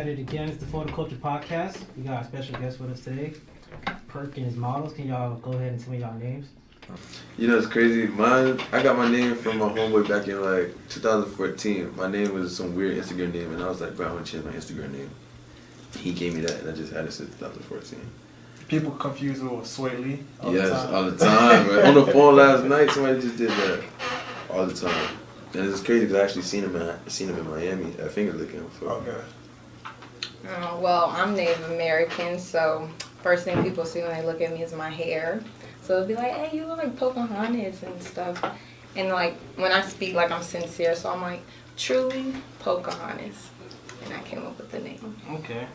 it again. It's the Photo Culture Podcast. We got a special guest with us today, Perk and his models. Can y'all go ahead and tell me y'all names? You know, it's crazy. I got my name from my homeboy back in like 2014. My name was some weird Instagram name, and I was like, bro, I want to change my Instagram name. He gave me that, and I just had it since 2014. People confuse it with Sway Lee all yes, the time. all the time. Man. On the phone last night, somebody just did that all the time. And it's crazy because I actually seen him in Miami at Finger Licking. So. Okay. Well, I'm Native American, so first thing people see when they look at me is my hair. So they'll be like, hey, you look like Pocahontas and stuff. And like when I speak, like I'm sincere, so I'm like, truly Pocahontas. And I came up with the name. Okay.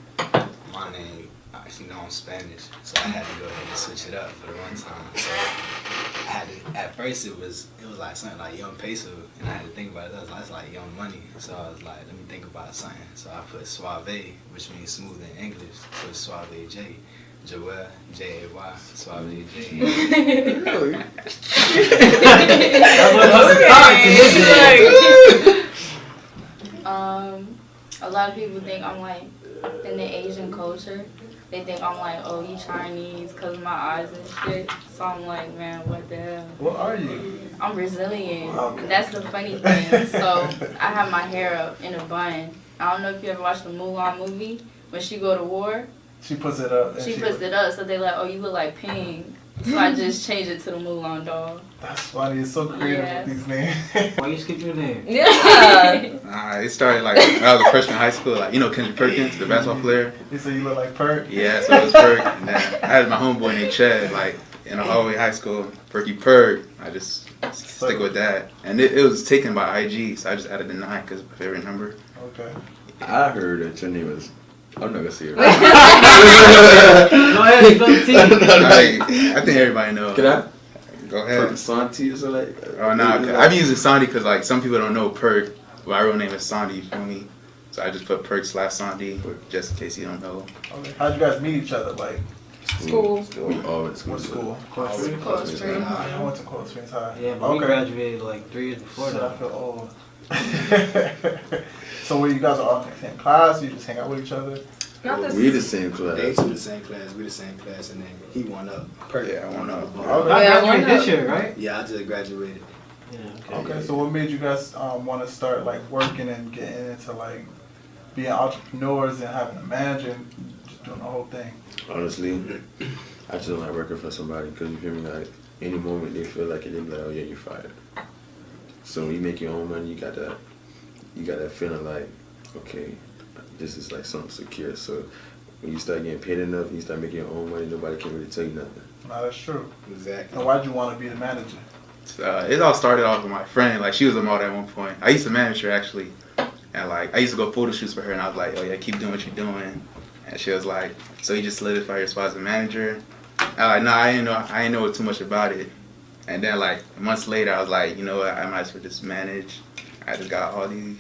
My name, I actually know I'm Spanish, so I had to go ahead and switch it up for the one time. So I had to, at first it was like something like Young Peso, and I had to think about it. That's like Young Money. So I was like, let me think about something. So I put Suave, which means smooth in English. So it's Suave J. Joel, J-A-Y, Suave J. Really? A lot of people think I'm like in the Asian culture. They think I'm like, oh, you Chinese because of my eyes and shit. So I'm like, man, what the hell? What are you? I'm Brazilian. Okay. That's the funny thing. So I have my hair up in a bun. I don't know if you ever watched the Mulan movie. When she go to war, She puts it up. she puts it up. So they like, oh, you look like Pink. So I just changed it to the Mulan doll. That's funny. It's so creative Yeah. with these names. Why you skip your name? Yeah. It started like when I was a freshman in high school. Like, you know Kendrick Perkins, the basketball player? You say you look like Perk? Yeah, so it was Perk. And then I had my homeboy named Chad, like in the hallway high school, Perky Perk. I just stick with that. And it was taken by IG, so I just added the 9 because it's my favorite number. Okay. I heard that your name was. I'm not gonna say it. Go ahead, spill the tea. I think everybody knows. Can I? Go ahead. Perk Santi or something like that? Oh, no, I've been using Sandy because like some people don't know Perk. My real name is Sandy, you feel me? So I just put Perk/Sandy, just in case you don't know. Okay. How'd you guys meet each other? Like, School. We all went to what school. school? Cold Springs. Cold Springs. I went to Cold Springs High. Yeah, but we graduated like 3 years before Shit, I that. feel old. So when you guys are all in the same class, you just hang out with each other? Not the We the same class. They two the same class, we the same class, and then he won up. Yeah, I won up. Okay. I graduated Yeah, this year, right? Yeah, I just graduated. Yeah. Okay, so what made you guys want to start like working and getting into like being entrepreneurs and having a manager and just doing the whole thing? Honestly, I just don't like working for somebody because you feel me, like any moment they feel like it, they be like, oh yeah, you're fired. So when you make your own money, you got that feeling like, okay, this is like something secure. So when you start getting paid enough and you start making your own money, nobody can really tell you nothing. No, that's true. Exactly. And why'd you want to be the manager? It all started off with my friend. Like, she was a model at one point. I used to manage her, actually. And, like, I used to go photo shoots for her, and I was like, oh, yeah, keep doing what you're doing. And she was like, so you just solidify your spot as a manager? I was like, no, I didn't know too much about it. And then, like, months later, I was like, you know what, I might as well just manage. I just got all them.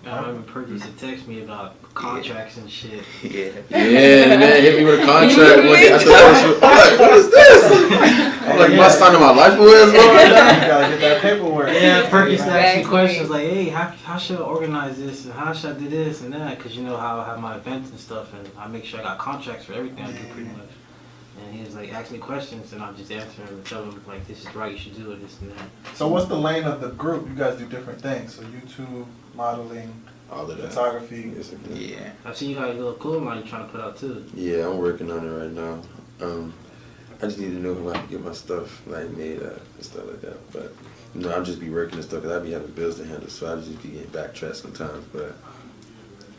I remember Perk used to text me about contracts and shit. Yeah. Yeah, and then hit me with a contract one day. I thought that was, I'm like, what is this? I'm like, my signing my life away as well. You gotta get that paperwork. Yeah, Perk used to ask me Exactly. questions like, hey, how should I organize this and how should I do this and that? Because you know how I have my events and stuff and I make sure I got contracts for everything I do pretty much. And he was like, ask me questions and I'll just answer them and tell him like, this is right, you should do it, this and that. So what's the lane of the group? You guys do different things. So YouTube, modeling, All of that. photography. Yeah. I've seen you got a little clothing line you're trying to put out too. Yeah, I'm working on it right now. I just need to know how I can get my stuff like made up and stuff like that. But you know, I'll just be working and stuff because I be having bills to handle, so I just be getting backtracked sometimes. But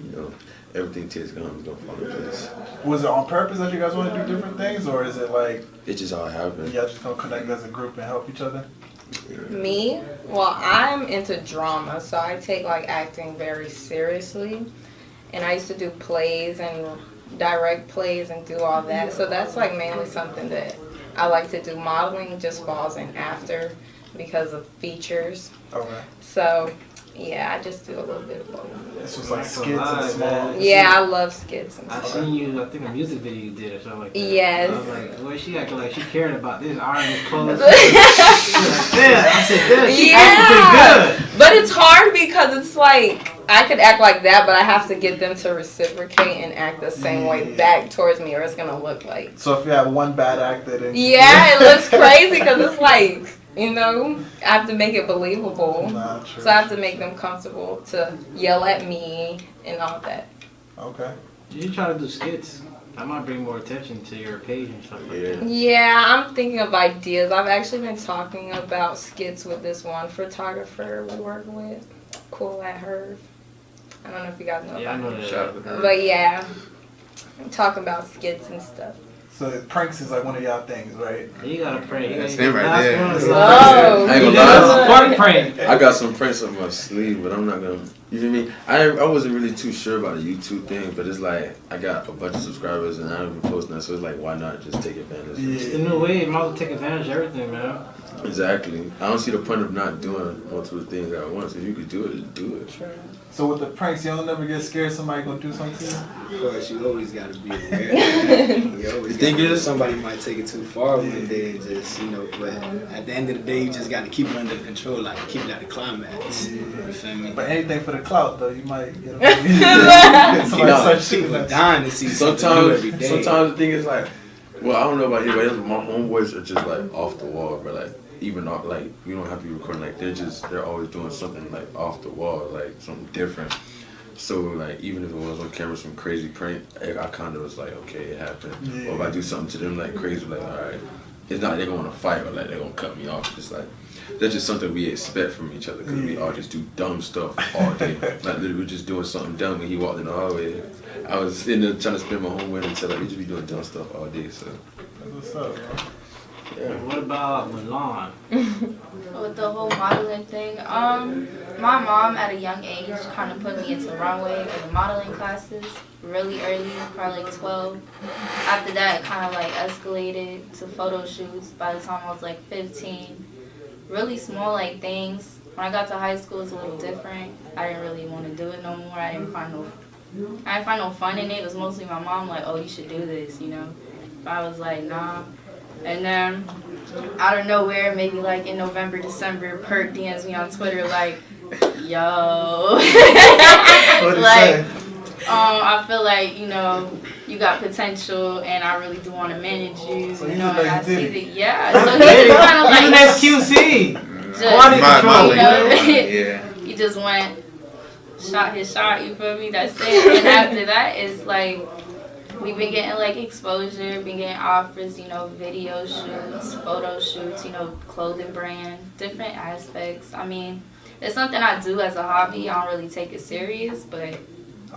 you know, everything takes gonna fall in place. Was it on purpose that you guys want to do different things, or is it like It just all happened. y'all just gonna connect as a group and help each other? Me? Well, I'm into drama, so I take like acting very seriously. And I used to do plays and direct plays and do all that. So that's like mainly something that I like to do. Modeling just falls in after because of features. Okay. So yeah, I just do a little bit of both. It's just like skits and small. man. Yeah, I love skits and I stuff. seen you, I think a music video you did or something like that. Yes. I was like, boy, she acting like she cared about this iron and clothes. She was like, damn. I said, damn, she acting pretty good. But it's hard because it's like I could act like that, but I have to get them to reciprocate and act the same way back towards me, or it's gonna look like. So if you have one bad actor, then Yeah, it looks crazy because it's like, you know, I have to make it believable. Nah, true, So I have to true, make them comfortable to yell at me and all that. Okay. You try to do skits. That might bring more attention to your page and stuff like that. Yeah, I'm thinking of ideas. I've actually been talking about skits with this one photographer we work with. Cool at her. I don't know if you guys know. Yeah, I know that. Shout out to her. But yeah, I'm talking about skits and stuff. So pranks is like one of y'all things, right? You gotta pray. That's You him right there. gotta Oh. I ain't gonna That's a lie. fun prank. I got some pranks up my sleeve, but I'm not gonna. You feel me? I wasn't really too sure about the YouTube thing, but it's like I got a bunch of subscribers and I don't even post nothing, so it's like why not just take advantage of it? It's the new way. You might as well take advantage of everything, man. Exactly. I don't see the point of not doing multiple things at once. If you could do it, just do it. So with the pranks, you don't never get scared somebody gonna do something to you? Of course, you always gotta be aware. You always The thing gotta- is- somebody might take it too far one day and just, you know, but at the end of the day, you just gotta keep it under control, like keep it at the climax. You feel me? But anything for the clout though, you might get You somebody know, start shooting People are at you. dying to see something new every day. Sometimes the thing is like, well, I don't know about anybody else, but my homeboys are just like off the wall, but like even off, like we don't have to be recording, like they're always doing something like off the wall, like something different. So like even if it was on camera, some crazy prank, I kind of was like, okay, it happened. Yeah. Or if I do something to them like crazy, like all right, it's not they're gonna fight or like they're gonna cut me off. It's like that's just something we expect from each other because we all just do dumb stuff all day. Like literally, we're just doing something dumb when he walked in the hallway. I was sitting there trying to spend my home with him, so like we just be doing dumb stuff all day. So That's what's up, bro. yeah. What about Milan? With the whole modeling thing, my mom at a young age kind of put me into runway or the modeling classes really early, probably like 12. After that, it kind of like escalated to photo shoots by the time I was like 15. Really small like things. When I got to high school, it's a little different. I didn't really want to do it no more. I didn't find no fun in it. It was mostly my mom like, oh, you should do this, you know. But I was like, nah. And then out of nowhere, maybe like in November, December, Perk DMs me on Twitter like, yo. What'd he Like, say? I feel like, you know, you got potential and I really do want to manage you. So You you know, just and I like did see it. that, yeah. So he just kind of Even like, SQC. just, Quality My control. you know, yeah. he just went, shot his shot, you feel me? That's it. And after that, it's like, we've been getting like exposure, been getting offers, you know, video shoots, photo shoots, you know, clothing brand, different aspects. I mean, it's something I do as a hobby. I don't really take it serious, but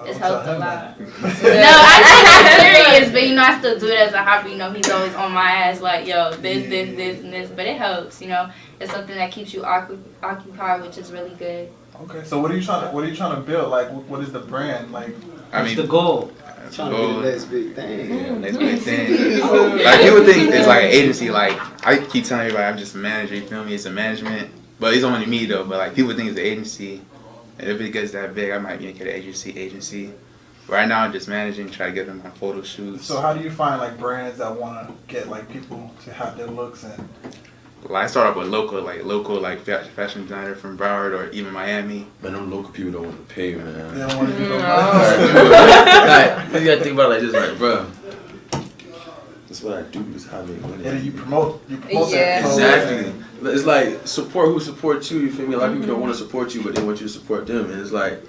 it's helped a lot. No, I take it serious, but you know, I still do it as a hobby. You know, he's always on my ass like, yo, this, and this. But it helps, you know. It's something that keeps you occupied, which is really good. Okay, so what are you trying to build? Like, what is the brand? Like, I What's mean, the goal? Trying to be the next big thing. Yeah, next big thing. Like people think it's like an agency. Like I keep telling everybody, I'm just a manager. You feel me? It's a management, but it's only me though. But like people think it's an agency, and if it gets that big, I might make it an agency. Right now, I'm just managing, try to get them on photo shoots. so how do you find like brands that want to get like people to have their looks and? Like, I started off with local fashion designer from Broward or even Miami. Man, them local people don't want to pay, man. They don't want to do no Like, you gotta think about it like this, like, bro. That's what I do. Is how I make money. And you promote Yeah. that. Exactly. It's like support who supports you. You feel me? A lot of people don't want to support you, but they want you to support them. And it's like,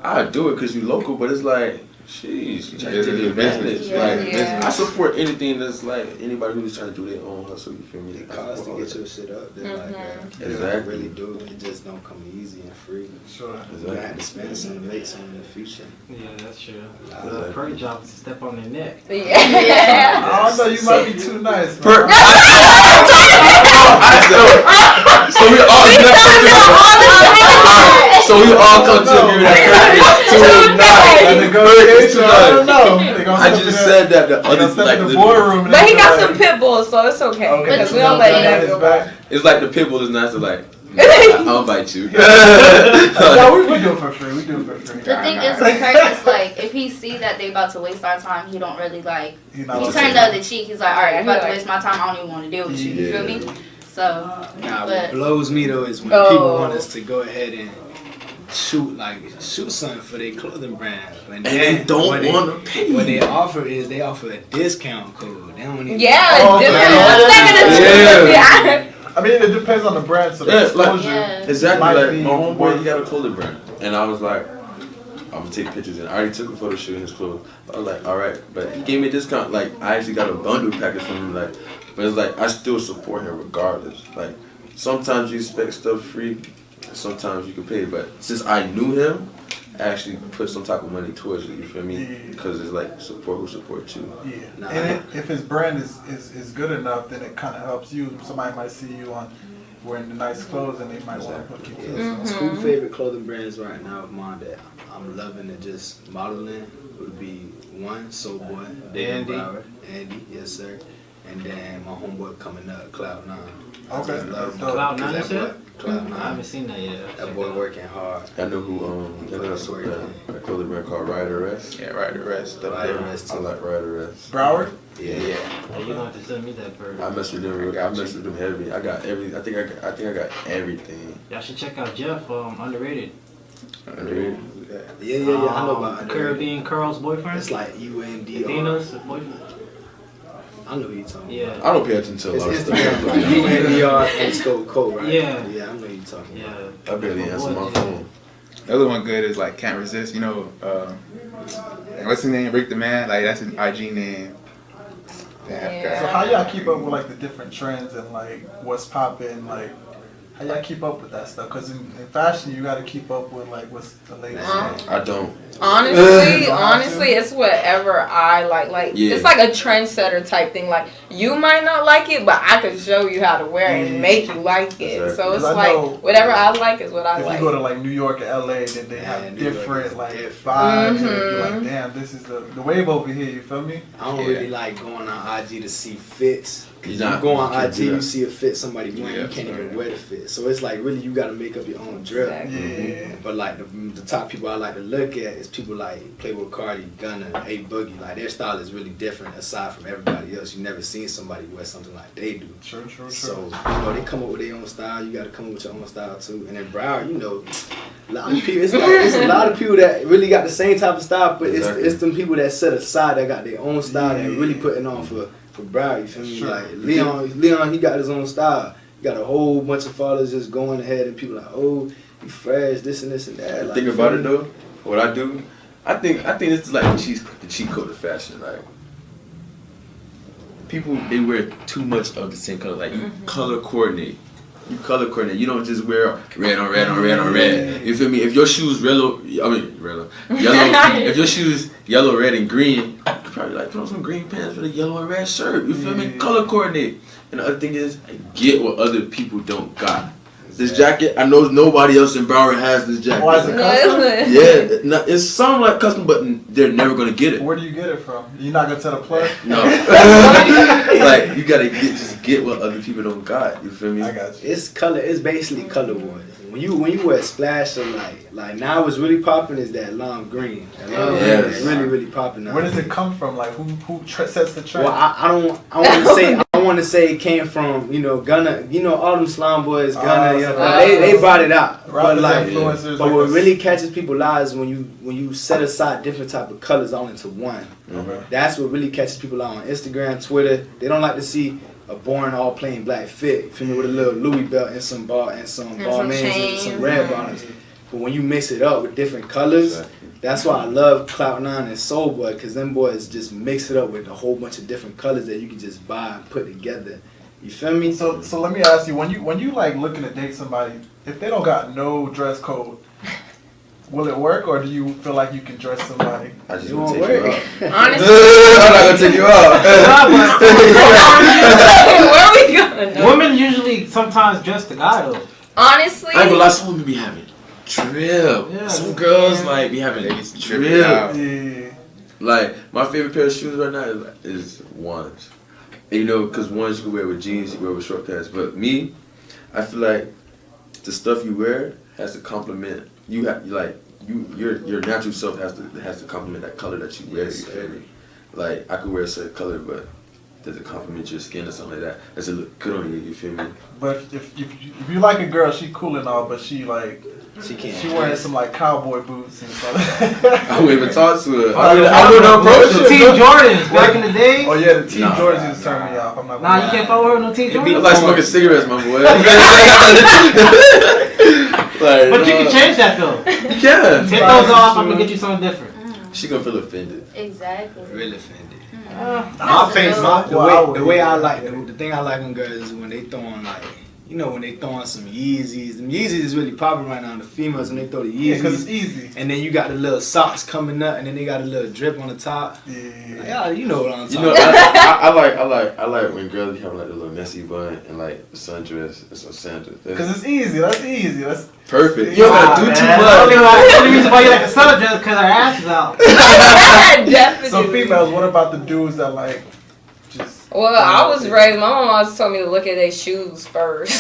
I do it because you local, but it's like, jeez, you trying to take the advantage. Yeah. Like, Yeah. I support anything that's like anybody who's trying to do their own hustle. You feel me? It costs to get your shit up there like that. Exactly. It really do. It just don't come easy and free. Sure. You gotta have to spend some to make some in the future. Yeah, that's true. The Perk job is to step on their neck. Yeah. I don't know. You might be too nice. Man. So we all so we all come to agree that And negotiation, I don't know. They gonna I step just in said that the they gonna other step like in the the boardroom. and But he they got be some like, pit bulls, so it's okay. Okay, Because so we don't you let got that his go back. by. it's like the pit bull is nice to like I'll bite you. No, we do it for free. We do it for free. The thing is, with Kirk, is like, if he see that they about to waste our time, he don't really like, He's not he gonna turns say the other cheek. He's like, all right, you about to Yeah. waste my time. I don't even want to deal with you. You feel me? So, Nah, but what blows me though is when Oh. people want us to go ahead and shoot something for their clothing brand. And they don't want to pay. What they offer is they offer a discount code. They don't even. Yeah, Oh, different. yeah. What's that gonna do? I mean, it depends on the brand. So the Yeah, like- exposure Yeah. Exactly, might like be my homeboy, worth he got a it. clothing brand, and I was like, I'm gonna take pictures, and I already took a photo shoot in his clothes. I was like, all right, but he gave me a discount. Like I actually got a bundle package from him, like, but it's like I still support him regardless. Like sometimes you expect stuff free, sometimes you can pay, but since I knew him, I actually put some type of money towards it. You feel me? Yeah. Because it's like support who supports you. Yeah, Nah. and if his brand is good enough, then it kind of helps you. Somebody might see you on wearing the nice clothes, and they might want to book you too. Yeah. So. Two favorite clothing brands right now of mine that I'm loving and just modeling would be one, Soul Boy, Andy. Andy, yes sir, and then my homeboy coming up, Cloud9. Okay, I just love that's dope. Cloud9 that you boy- said? I Cloud9. haven't seen that yet. That boy working hard. I know who that's a clothing brand called Rider Rest. Yeah, right. The rest. Rider Rest I too. like Rider Rest. Broward. Yeah. Oh, you gonna have to send me that bird. I mess with them. I mess with them heavy. I got every. I think I got everything. Y'all should check out Jeff, underrated. Underrated. Yeah, I know about it. Caribbean Curl's boyfriend. It's like UNDR. Athena's boyfriend. I know who you talking Yeah. I don't pay attention to a about. lot of It's stuff. Instagram, UNDR and Scope Code, right? Yeah. Yeah, I know who you talking Yeah. about. I barely answer my phone. The other one good is like Can't Resist. You know, what's his name? Rick the Man. Like that's his IG name. Damn, Yeah. So how y'all keep up with like the different trends and like what's popping? Like how y'all keep up with that stuff? Because in fashion, you got to keep up with like what's the latest. thing. I don't. Honestly, it's whatever I like. Like Yeah. it's like a trendsetter type thing. Like you might not like it, but I could show you how to wear it and make you like it. Exactly. So it's 'Cause I know like whatever I like is what I If like. you go to like New York or LA, then they Yeah, have New York different is like different. vibes. And you're Mhm. like, damn, this is the wave over here. You feel me? I don't Yeah. really like going on IG to see fits. Cause You're you not- go on you can't IG, do you that. see a fit somebody wearing, Yeah, you can't even sorry. wear the fit. So it's like really you gotta make up your own drip. Exactly. Yeah. But like the top people I like to look at is people like Playboy Cardi, Gunna, A Boogie. Like their style is really different aside from everybody else. You never seen somebody wear something like they do. True. So, you know, they come up with their own style. You got to come up with your own style too. And then Broward, you know, a lot of people. It's a lot of people that really got the same type of style, but Exactly. it's them people that set aside that got their own style that Yeah. really putting on for Broward. You feel me? Sure. Like Leon, he got his own style. He got a whole bunch of followers just going ahead, and people like, oh, you fresh, this and this and that. Like, Think about it though. What I do, I think it's like the cheat code of fashion. Like people, they wear too much of the same color. Like you color coordinate. You color coordinate. You don't just wear red on red on red on red. You feel me? If your shoes yellow, yellow. If your shoes yellow, red, and green, you could probably like put on some green pants with a yellow and red shirt. You feel me? Yeah. Color coordinate. And the other thing is, get what other people don't got. This jacket, I know nobody else in Broward has this jacket. Why is it custom? Yeah, no, it's some like custom, but they're never gonna get it. Where do you get it from? You're not gonna tell the plug? No, like you gotta just get what other people don't got. You feel me? I got you. It's color. It's basically color wars. When you wear splash or like now what's really popping is that lime green. That lime green Yes. is really popping now. Where does it come from? Like who sets the trend? Well, I want to say it came from Gunna, all them slime boys, Gunna, they brought it out. But Rappers, like, influencers, but like what this. really catches people's eyes is when you set aside different type of colors all into one. Okay. That's what really catches people out on Instagram, Twitter. They don't like to see a boring all plain black fit. You feel me, with a little Louis belt and some ball mains and some red bottoms. But when you mix it up with different colors, that's why I love Cloud9 and Soul Boy, because them boys just mix it up with a whole bunch of different colors that you can just buy and put together. You feel me? So let me ask you, when you like looking to date somebody, if they don't got no dress code, will it work, or do you feel like you can dress somebody? I just It want won't to take you work. out. Honestly, I'm not gonna take you out. where are we going? Women usually sometimes dress the guy though. Honestly, I ain't gonna lie, some women be having drip. Yeah. Some girls like be having Tripping drip. out. Yeah. Like my favorite pair of shoes right now is ones. And, because ones you can wear with jeans, you can wear with short pants. But me, I feel like the stuff you wear has to complement. You have your natural self has to complement that color that you wear. You feel me? Like I could wear a certain color, but does it complement your skin or something like that? Does it look good on you? You feel me? But if you like a girl, she cool and all, but she like She can't. She wearing some like cowboy boots and stuff. I wouldn't even talk to her. Oh, I wouldn't approach The her. Team Jordans back in the day. Oh yeah, the Team Nah, Jordans used to turn me off. I'm not. Nah, you can't follow her with no Team It be- I Jordans. like smoking cigarettes, my boy. Like, But you can change that though. You can. Take those off. I'm gonna get you something different. She gonna feel offended. Exactly. Real offended. That's My face, real. the way I like the thing I like on girls is when they throw on like, you know, when they throw on some Yeezys. The Yeezys is really popular right now. The females when they throw the Yeah, Yeezys, because it's easy. and then you got the little socks coming up, and then they got a little drip on the top. Yeah. Like, yeah, you know what I'm You talking know, about. I like when girls have like the little messy bun and like sundress and some sandals. Because it's easy. That's easy. That's Perfect. You don't Nah, gotta do too man. much. The only reason why you like a summer dress because her ass is out. Definitely. so females. What about the dudes that like just? Well, I was raised. My mom always told me to look at their shoes first.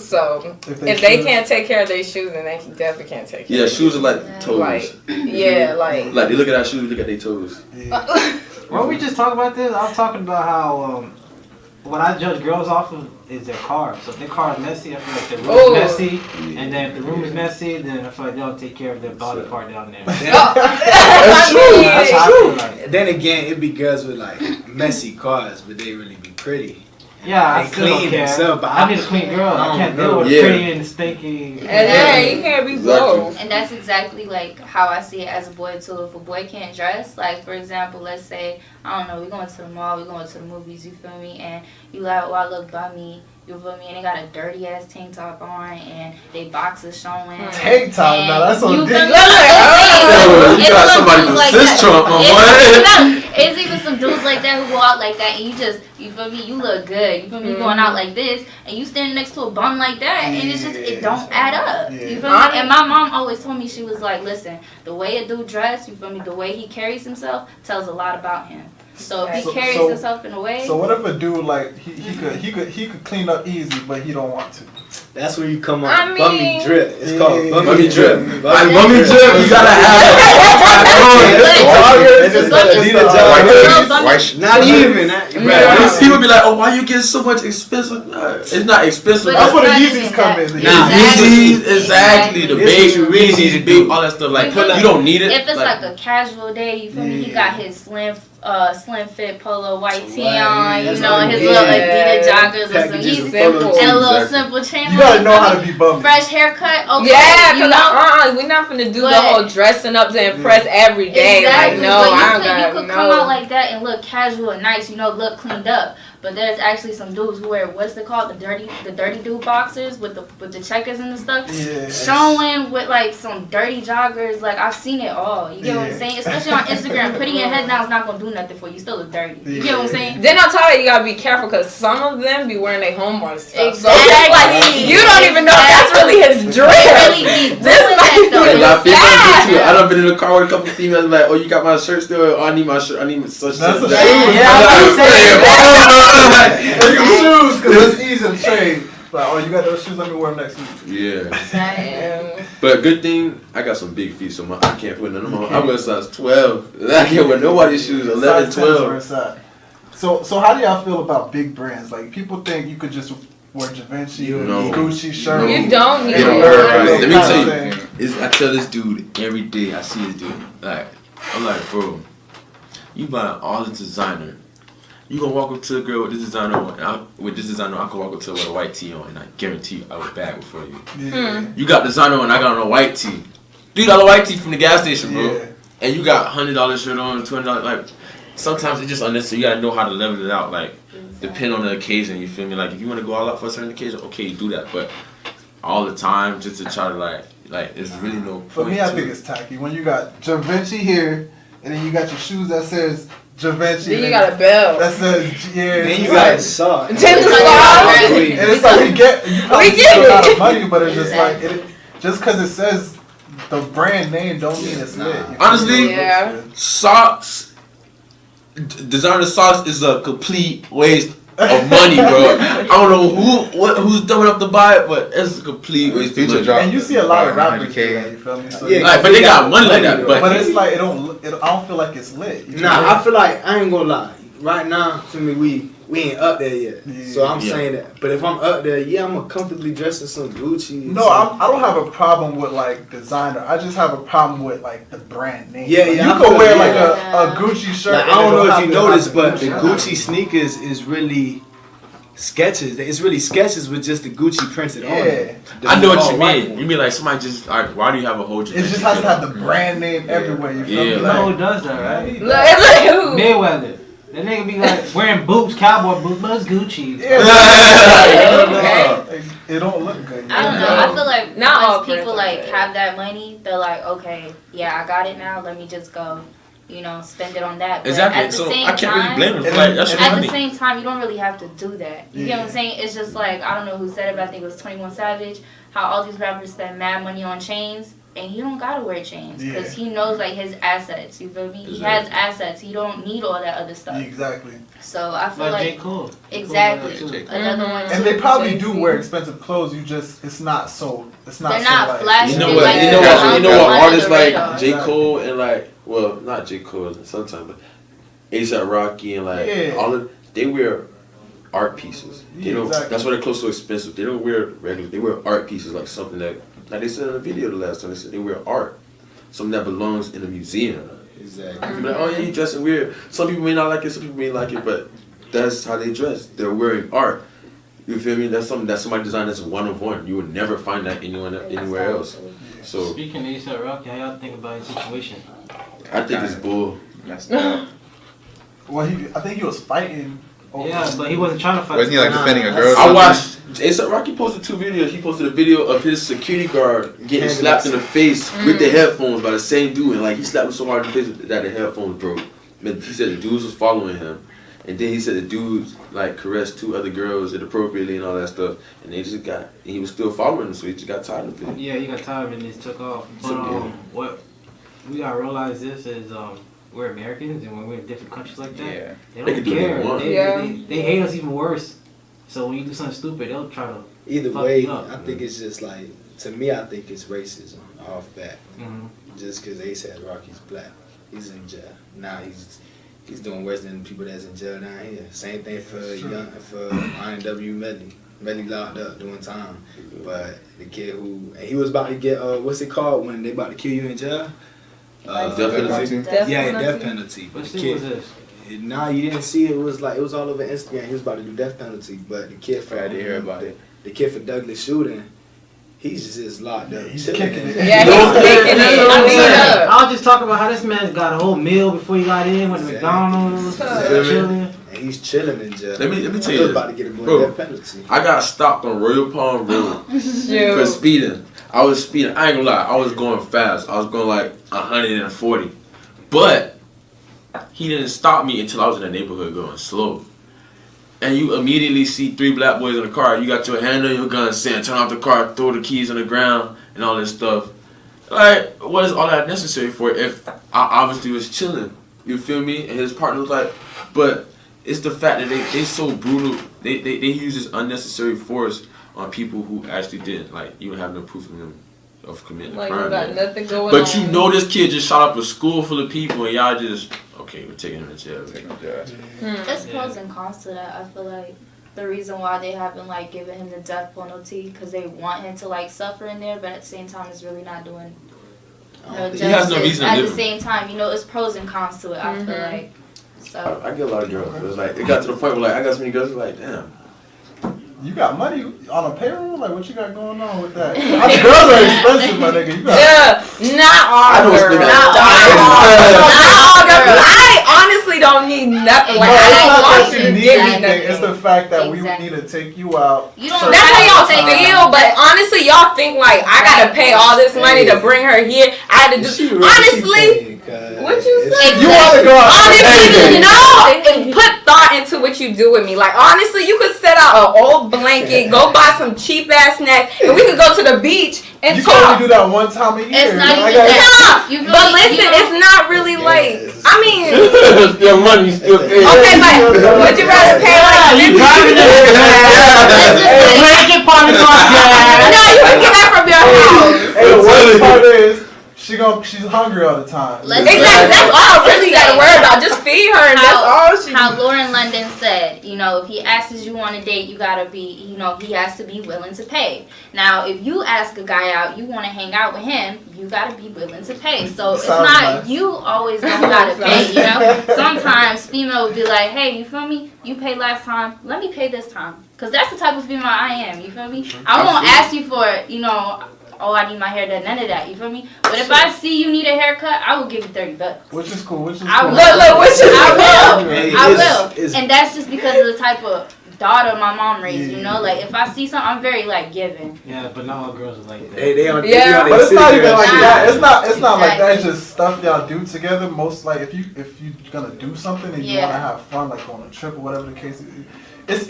So if they shoes- can't take care of their shoes, then they definitely can't take care. Yeah, of shoes are like Yeah. toes. Like, yeah, like. Like they look at our shoes, look at their toes. Yeah. Weren't we just talking about this? I was talking about how what I judge girls off of is their car. So if their car is messy, I feel like their room Oh. is messy. And then if the room is messy, then I feel like they don't take care of their body part down there. That's That's true. That's how I feel like. Then again, it be girls with like messy cars, but they really be pretty. Yeah, I They still don't clean care. themselves, but I need a clean girl. I can't deal with Yeah. pretty and stinky. Hey, you can't be Exactly. both. And that's exactly like how I see it as a boy too. If a boy can't dress, like for example, let's say, I don't know, we're going to the mall, we're going to the movies, you feel me? And you like, oh, I look bummy, you feel me? And they got a dirty ass tank top on and they boxes showing. Tank top. Now that's so You feel different. me? Yo, you It's got some somebody dudes from like Sis that. Trump, my It's- boy. no, it's even some dudes like that who go out like that and you just, you feel me, you look good. You feel me, you going out like this and you standing next to a bum like that and it's just, it don't add up. You feel me? And my mom always told me, she was like, listen, the way a dude dress, you feel me, the way he carries himself tells a lot about him. So if he So- carries so- himself in a way, So what if a dude like he could clean up easy, but he don't want to? That's where you come on. I mean- Bummy drip. It's Yeah. called Bummy drip. Like Bummy bummy drip, you gotta It's just like Bummy- Adidas White joggers. tees, Bummy- white sh- Not even. Right. People be like, oh, why you get so much expensive? Nah, it's not expensive. But That's where the not Yeezys even come that. in. Nah. Yeezys, exactly. The This big is what you need Yeezys, to big, do. all that stuff. Like, You you don't need it. if it's like a casual day, you feel me? He got his slim fit polo white tee Right, on, you that's know, what and his it little is. Adidas joggers or some Packages Yeezys of Simple. photos. and a little Exactly. simple chain. You gotta on, know you how feel to me? be bummy. Fresh haircut, okay. Yeah, you because know? we're not finna do the But- whole dressing up to impress every day. Exactly. Like, no, but I don't you got could no. come out like that and look casual and nice, you know, look cleaned up. But there's actually some dudes who wear what's it called, the dirty dude boxers with the checkers and the stuff. Yeah. Showing with like some dirty joggers, like I've seen it all. You get what I'm Yeah. saying? Especially on Instagram, putting your head down is not gonna do nothing for you. You still look dirty. You get what I'm saying? Then on top of it, you gotta be careful because some of them be wearing their homeboy stuff. So Exactly. it's like, you don't even know if that's really his They dream. really be doing that though. And It's females sad. do too. I done been in the car with a couple females like, oh, you got my shirt still? Oh, I need my shirt. I need such That's such. a that. shoe. Yeah, I was Yeah. It's the shoes, because it's easy to trade. Like, oh, you got those shoes? Let me wear them next week. Yeah. And But good thing I got some big feet, so I can't wear none of them. I wear size 12. I can't wear nobody's shoes. 11, Size 10 is where 12. it's at. So how do y'all feel about big brands? Like, people think you could just wear Givenchy or No. Gucci shirt. No. you don't need Get Yeah. on it. Let me tell you, Thing. I tell this dude every day I see this dude. Like, I'm like, bro, you buying all the designer. You gonna walk up to a girl with this designer on, and I can walk up to her with a white tee on, and I guarantee you I would bag it for you. Yeah. You got designer on, I got on a white tee. $3 white tee from the gas station, bro. Yeah. And you got $100 shirt on, $200. Like, sometimes it's just unnecessary. You gotta know how to level it out. Like, depend on the occasion. You feel me? Like, if you want to go all out for a certain occasion, okay, you do that. But all the time, just to try to like, there's really no point. For me, I to think it. it's tacky. When you got Givenchy here, and then you got your shoes that says Givenchy. Then you and got a belt. that says, yeah. Then you it's got like- soft. Then the Like, sauce. And it's like, you probably We get get a lot it. of money, but it's just Exactly. like, just because it says the brand name don't mean it's lit. You feel me? Honestly, Yeah. Socks, designer socks is a complete waste of money, bro. I don't know who's dumb enough to buy it, but it's a complete waste of Future money. drop. And you see a lot of rappers 100K. do that, you feel me? So Yeah, Like, but they got money like that, but but it's like, I don't feel like it's lit. You feel me? Nah, I feel like I ain't gonna lie. Right now, to me, we ain't up there yet. Yeah. So I'm Yeah. saying that. But if I'm up there, yeah, I'm gonna comfortably dress in some Gucci. No, I don't have a problem with like designer. I just have a problem with like the brand name. Yeah, Like, yeah, you I can feel wear you. like Yeah. a Gucci shirt. Like, and I don't it know if have you to have noticed, but the Gucci. Gucci sneakers is really sketches. It's really sketches with just the Gucci printed on it. I know what all you white mean. one. You mean like somebody just, like, why do you have a whole It just has to have the brand name everywhere. You feel Yeah, me? You know who does that, right? Look at who. Mayweather. That nigga be like wearing boots, cowboy boots, but it's Gucci. Yeah, Okay. it don't look good. I don't know. I feel like Not all once people friends are like good. have that money, they're like, okay, yeah, I got it now. Let me just go, spend it on that. But Exactly. At the So same I can't really time, blame them. And Like, that's your At money. the same time, you don't really have to do that. You get what I'm Yeah. saying? It's just like, I don't know who said it, but I think it was 21 Savage, how all these rappers spend mad money on chains, and he don't gotta wear chains, because he knows, like, his assets, you feel me? He has assets. He don't need all that other stuff. Exactly. So I feel Like J. like, Cole. exactly. J. Cole wear that too. Another Mhm. one, And too. they probably do Jay-Z. wear expensive clothes. You just it's not They're so not like, flashy. You know They what? like You to know be what? under You know what? the Artists like radar. J. Cole and like, well, not J. Cole sometimes, but A$AP Rocky and like Yeah. all of they wear art pieces. They Yeah, don't. exactly. That's why their clothes so expensive. They don't wear regular. They wear art pieces, like something that, like they said in the video the last time. They said they wear art, something that belongs in a museum. Exactly. People be like, oh yeah, you dressing weird. Some people may not like it. Some people may like it, but that's how they dress. They're wearing art. You feel me? That's something that somebody designed as one of one. You would never find that anywhere else. So Speaking of A$AP Rocky, how y'all think about his situation? I think it's bull. Messed up. Well, I think he was fighting. over- Yeah, but he wasn't trying to fight. Wasn't he like defending a girl? or I something? watched A$AP Rocky posted 2 videos. He posted a video of his security guard getting slapped in the face with the headphones by the same dude, and like he slapped him so hard in the face that the headphones broke. But he said the dudes was following him, and then he said the dudes like caressed 2 other girls inappropriately and all that stuff, and they just got. And he was still following them, so he just got tired of it. Yeah, he got tired of it and just took off. But Yeah. what we gotta realize this is we're Americans, and when we're in different countries like that, Yeah. they They don't can do what they care. want. They hate us even worse. So when you do something stupid, they'll try to. Either Fuck way, you up. I think it's just like, to me, I think it's racism off bat. Mhm. Just because they said Rocky's black, he's in jail. Now he's doing worse than people that's in jail down here. Same thing for INW Medley. Medley locked up doing time. But the kid he was about to get, what's it called when they about to kill you in jail? Death penalty? Yeah, death penalty. What The shit kid- was this? Nah, you didn't see it. It was all over Instagram. He was about to do death penalty, but the kid for I did hear about it. The kid for Douglas shooting, he's just locked up. He's chilling. kicking it. Yeah, he's kicking it. I I mean, mean, I was just talking about how this man got a whole meal before he got in, went to Exactly. McDonald's, Exactly. chilling. And he's chilling in jail. Let me tell He you was this. about to get a boy Bro. death penalty. I got stopped on Royal Palm Road for shoot. speeding. I was speeding. I ain't gonna lie. I was going fast. I was going like 140. But he didn't stop me until I was in the neighborhood going slow. And you immediately see 3 black boys in the car. You got your hand on your gun saying, turn off the car, throw the keys on the ground, and all this stuff. Like, what is all that necessary for if I obviously was chilling? You feel me? And his partner was like, but it's the fact that they so brutal. They use this unnecessary force on people who actually didn't. Like, you don't have no proof of them of committing a Like, crime. you got man. nothing going on. But you know this kid just shot up a school full of people, and y'all just, okay, we're taking him to jail. There's pros and cons to that. I feel like the reason why they haven't like given him the death penalty because they want him to like suffer in there, but at the same time, it's really not doing no He has no justice. reason to At live the him. same time, it's pros and cons to it. I feel like so. I get a lot of girls. It was like, it got to the point where like, I got so many girls, like, damn. You got money on a payroll? Like, what you got going on with that? Girls are expensive, my nigga. You got Yeah, not all I know it's girls. been Not all girls. I honestly don't need nothing. Like, No, I it's don't not want that you you to need give me anything. It's nothing. the fact that we Exactly. need to take you out. You don't. That's how y'all take feel, but honestly, y'all think like I gotta pay all this money to bring her here. I had to do. Honestly, what you say? You want to go out? Honestly, no. And put thought into what you do with me. Like honestly, you could set out an old blanket, go buy some cheap ass snacks, and we could go to the beach and You can talk. only do that one time a year. It's not I even gotta- that. Nah, You really- but listen, you don't- it's not really like. I mean, Still money, still pay. okay, but would you rather pay like? You driving this blanket party No, you can get that from your house. Hey, the worst part is, she's hungry all the time. Exactly. That's all I really got to worry about. Just feed her, and that's all she. How Lauren London said, if he asks you on a date, you gotta be, he has to be willing to pay. Now, if you ask a guy out, you want to hang out with him, you gotta be willing to pay. So it's not you always don't gotta pay. Sometimes female will be like, hey, you feel me? You paid last time, let me pay this time. Cause that's the type of female I am. You feel me? I won't ask you for, oh, I need my hair done, none of that. You feel me? But if I see you need a haircut, I will give you $30. Which is cool. I will. And that's just because of the type of daughter my mom raised. Like if I see something, I'm very like giving. Yeah, but not all girls are like that. Hey, they on. Yeah, but it's not even like that. It's not like that. It's just stuff y'all do together. Most like if you're gonna do something and you wanna have fun, like on a trip or whatever the case is. It's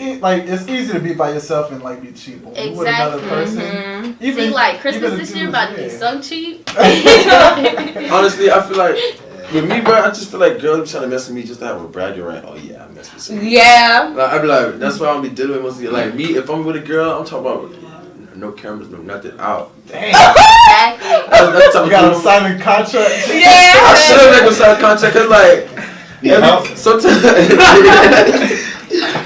easy to be by yourself and like be cheap. But with another person, even see, like Christmas this year about to be so cheap. Honestly, I feel like with me, bro, I just feel like girls be trying to mess with me just to have a brag. You're right. Oh yeah, I mess with you. Yeah. Like, I be like, that's why I'll be dealing with mostly. Like me, if I'm with a girl, I'm talking about no cameras, no nothing out. Damn. Exactly. You got a signed contract. Yeah. I should have like a signed contract because like sometimes.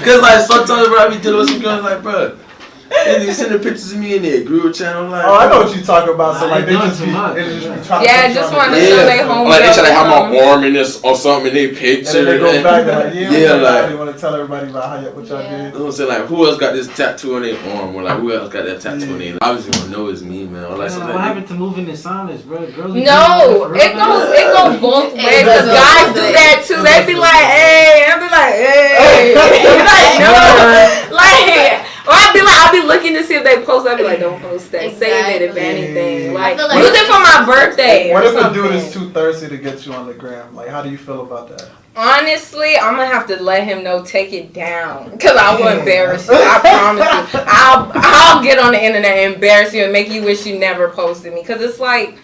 Cause like sometimes bro, I be dealing with some girls like bro, and they sending pictures of me in their group channel like. Oh, I know what you talking about. So like they just be trying just want to show their home. Like they try to have my arm in this or something in their picture. And then they go back like like they want to tell everybody about what y'all did. You know what I'm saying? Like who else got this tattoo on their arm or like who else got that tattoo on their? Obviously gonna know it's me, man. Or like what happened to moving in silence, bro? Girls it goes both ways. Cause guys do that too. They be like, hey, I be like, hey, like no, like. Or I'll be looking to see if they post. I'll be like, don't post that. Save it if anything. Like, use it for my birthday. What if a dude is too thirsty to get you on the gram? Like, how do you feel about that? Honestly, I'm gonna have to let him know. Take it down, cause I will embarrass you. I promise you. I'll get on the internet and embarrass you and make you wish you never posted me. Cause it's like.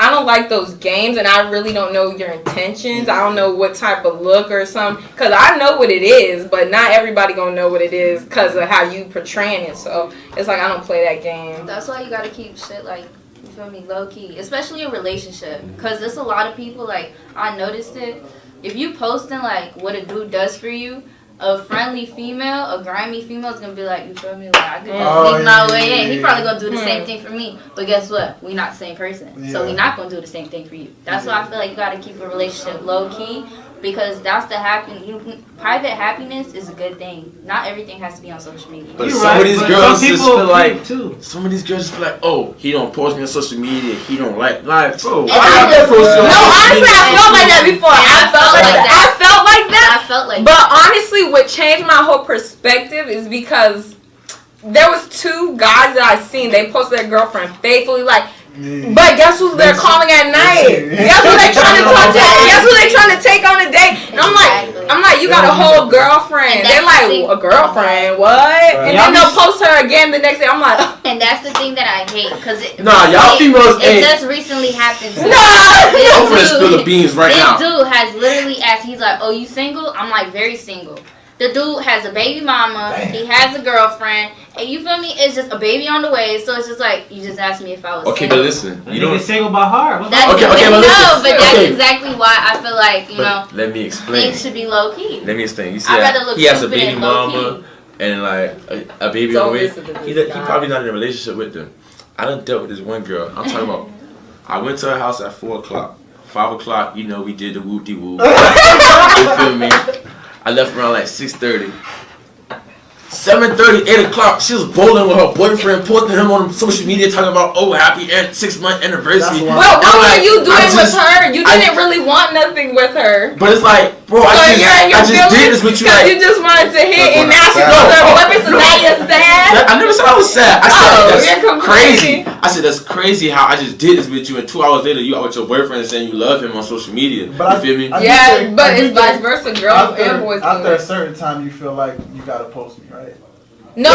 I don't like those games, and I really don't know your intentions. I don't know what type of look or something, because I know what it is, but not everybody going to know what it is because of how you portraying it. So it's like I don't play that game. That's why you got to keep shit, like, you feel me, low-key, especially a relationship, because there's a lot of people, like, I noticed it. If you posting, like, what a dude does for you, a friendly female, a grimy female is gonna be like, you feel me? Like I could just sneak my way in. He probably gonna do the same thing for me. But guess what? We not the same person. So we not gonna do the same thing for you. That's why I feel like you gotta keep a relationship low key. Because that's the private happiness is a good thing. Not everything has to be on social media. But some of these girls just feel like some of these girls just feel like, oh, he don't post me on social media. He don't like bro. Why you post on social honestly, media? I felt like that before. I felt like that. But honestly, what changed my whole perspective is because there was two guys that I seen. They posted their girlfriend faithfully, like. But guess who they're calling at night? Guess who they trying to talk to? Guess who they trying to take on a date? And I'm like, you got a whole girlfriend. They're like, a girlfriend? What? And then they'll post her again the next day. I'm like, and that's the thing that I hate, cause y'all females it just recently happened to me. I'm gonna spill the beans right now. This dude has literally asked. He's like, oh, you single? I'm like, very single. The dude has a baby mama. Damn. He has a girlfriend. And you feel me? It's just a baby on the way. So it's just like, you just asked me if I was single. Okay, but listen. You don't single by heart. That's exactly why I feel like, let me explain. Things should be low key. Let me explain. You see, I'd rather look he has a stupid baby and low mama key. and like a baby on the way. He probably not in a relationship with them. I done dealt with this one girl. I'm talking about, I went to her house at 4 o'clock. 5 o'clock, we did the whoop-de-whoop. You feel me? I left around like 6:30. 7:30, 8 o'clock, she was bowling with her boyfriend, posting him on social media, talking about, oh, happy 6-month anniversary. Well, what were you doing with her? You didn't really want nothing with her. But it's like, bro, I just did this with you. Because you just wanted to hit, and now she goes her weapons, so now you're sad? I never said I was sad. I said, that's crazy. I said, that's crazy how I just did this with you, and 2 hours later, you out with your boyfriend saying you love him on social media. You feel me? Yeah, but it's vice versa, girls and boys. After a certain time, you feel like you gotta post me, right? No,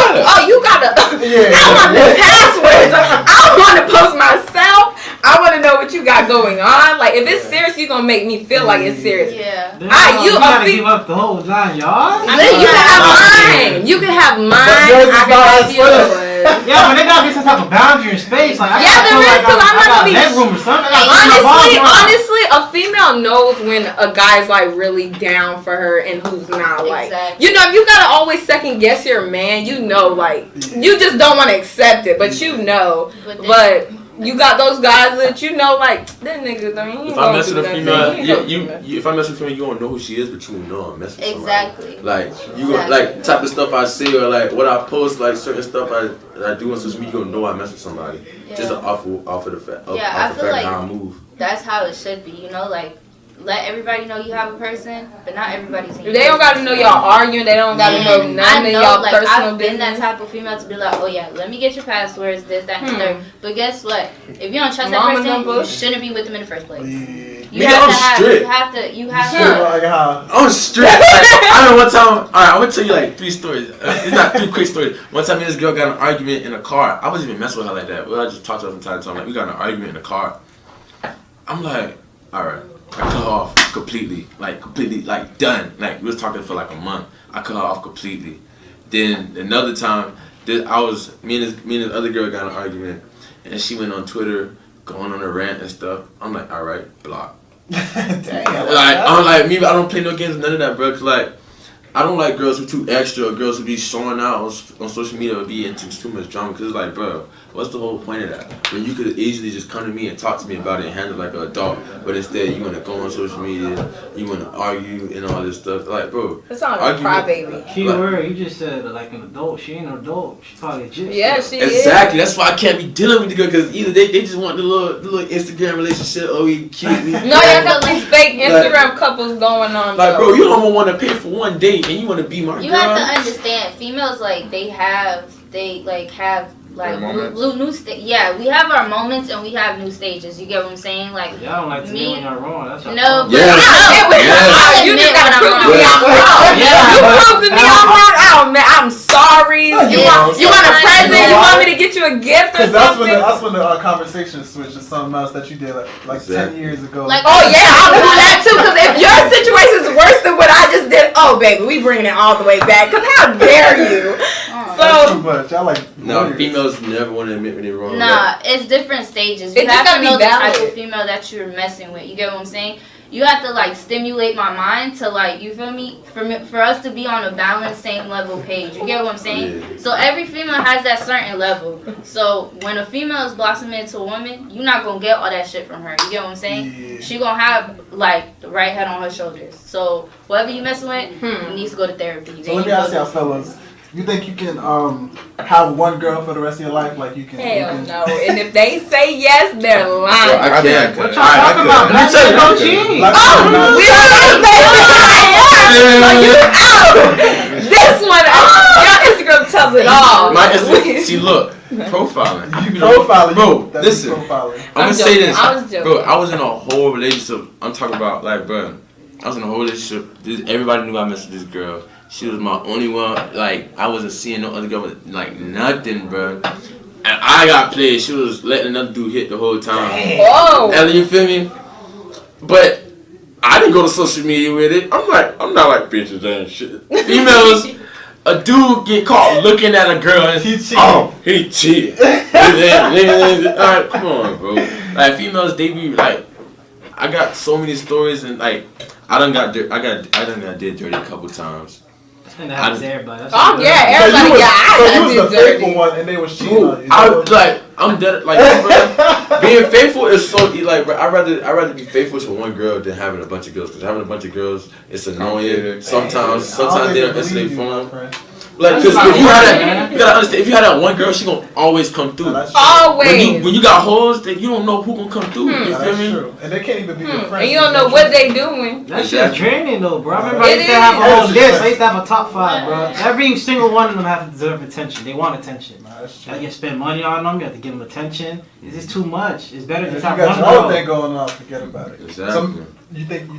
you gotta. I want the passwords. I want to post myself. I want to know what you got going on. Like, if it's serious, you gonna make me feel like it's serious. Yeah. You gotta give up the whole line, y'all. You can have mine. You can have mine. I can have yours. Yeah, but they gotta be some type of boundary in space. Like, I Yeah, gotta feel there is, like 'cause I'm not I got gonna be- headroom or something. I gotta put my balls around. Honestly, a female knows when a guy's like really down for her and who's not. Like, Exactly. you know, if you gotta always second guess your man, you know, like you just don't want to accept it, but you know, but. You got those guys that you know, like that nigga. If I mess with a female, if I mess with a female, you don't know who she is, but you know I'm messing with somebody. Exactly. Like you like type of stuff I say or like what I post, like certain stuff I do on social media, you gonna know I mess with somebody. Yeah. Just off of the fact, Yeah, off I the feel fact like how I move. that's how it should be. You know, like let everybody know you have a person, but not everybody's. They don't gotta know y'all arguing. They don't gotta know none of y'all like, personal I've been business. that type of female to be like, oh yeah, let me get your passwords, this, that, and the third. But guess what? If you don't trust that Mama person, you numbers. shouldn't be with them in the first place. You Nigga, have I'm to have. strict. You have Shit, to. like how? I'm strict. Like, I remember one time. All right, I'm gonna tell you like 3 stories. It's not 3 quick stories. One time, me and this girl got in an argument in a car. I wasn't even messing with her like that. Well, I just talked to her from time to time. Like we got in an argument in the car. I'm like, all right. I cut her off completely, like done. Like we was talking for like a month. I cut her off completely. Then another time, me and this other girl got in an argument, and she went on Twitter going on a rant and stuff. I'm like, all right, block. Damn. Like I'm like me, I don't play no games, none of that, bro. Cause like I don't like girls who too extra or girls who be showing out on social media or be into too much drama. Cause it's like, bro, what's the whole point of that? When you could easily just come to me and talk to me about it and handle it like an adult, but instead you want to go on social media, you want to argue and all this stuff. Like, bro, That sounds like a crybaby. Key word, you just said like an adult. She ain't an adult. She's probably a gypsy. Yeah, she is. exactly. That's why I can't be dealing with the girl. Cause either they just want the little Instagram relationship. Oh, he cute. No, y'all got these fake Instagram couples going on. Like, bro, you don't want to pay for one date and you want to be my You girl. have to understand, females like they have new stage. Yeah, we have our moments and we have new stages. You get what I'm saying? Like Y'all don't like to be when y'all wrong. That's no, but Yeah. I'll You admit just gotta when prove I'm to me wrong. I'm wrong. Yeah. You prove to me I'm wrong. Oh man, I'm sorry. You want a present? You want me to get you a gift or Because that's something? when the conversation switched to something else that you did like 10 years ago. Like, Oh yeah, I'll do that too. Cause if your situation is worse than what I just did, oh baby, we bringing it all the way back. Cause how dare you? That's too So much. Y'all like No, warriors. females never want to admit when they're wrong. nah, it's different stages. You It just have gotta to be know the type valid. of female that you're messing with. You get what I'm saying? You have to like stimulate my mind to like, you feel me? For us to be on a balanced same level page. You get what I'm saying? Yeah. So every female has that certain level. So when a female is blossoming into a woman, you're not gonna get all that shit from her. You get what I'm saying? Yeah. She gonna have like the right head on her shoulders. So whoever you messing with, you needs to go to therapy. So let me ask y'all fellas. You think you can have one girl for the rest of your life? Like you can? hell you can, no. And if they say yes, they're lying. I can't. What y'all talking about? Black Let me men tell don't you. cheat. Like, We don't know they lying. So you out. This one, your Instagram tells it all. My Instagram. See, look, profiling. You profiling, bro. that's Listen, profiling. I'm gonna say joking. this, I was joking. bro. I was in a whole relationship. I'm talking about like, bro. I was in a whole relationship. Everybody knew I messed with this girl. She was my only one. Like I wasn't seeing no other girl with like nothing, bro. And I got played. She was letting another dude hit the whole time. Whoa. Ellie, you feel me? But I didn't go to social media with it. I'm not like bitches and shit. Females, a dude get caught looking at a girl and He cheated. oh, he cheated. Alright, come on, bro. Like females, they be like, I got so many stories and like, I done got did dirty a couple times. And that happens to everybody. That's Oh what yeah, So everybody. you was, Yeah, I so you got was the dirty. faithful one, and they was cheating Bro, on you. I'm dead. Like, bro, being faithful is so like, bro. I'd rather be faithful to one girl than having a bunch of girls. Cause having a bunch of girls, it's annoying. Sometimes they don't answer their phone. Like, cause if you gotta understand, if you had that one girl, she gonna always come through. Always. When you got hoes, then you don't know who gonna come through. You feel That's me? true. And they can't even be your friends. And you don't know what they doing. That shit's draining though, bro. I remember I It used to have a whole is. list. I used to have a top 5, bro. Every single one of them have to deserve attention. They want attention. That's You true. have to spend money on them. You have to give them attention. It's just too much. It's better If to you have got one your own thing girl. going on, forget about it. Exactly. You think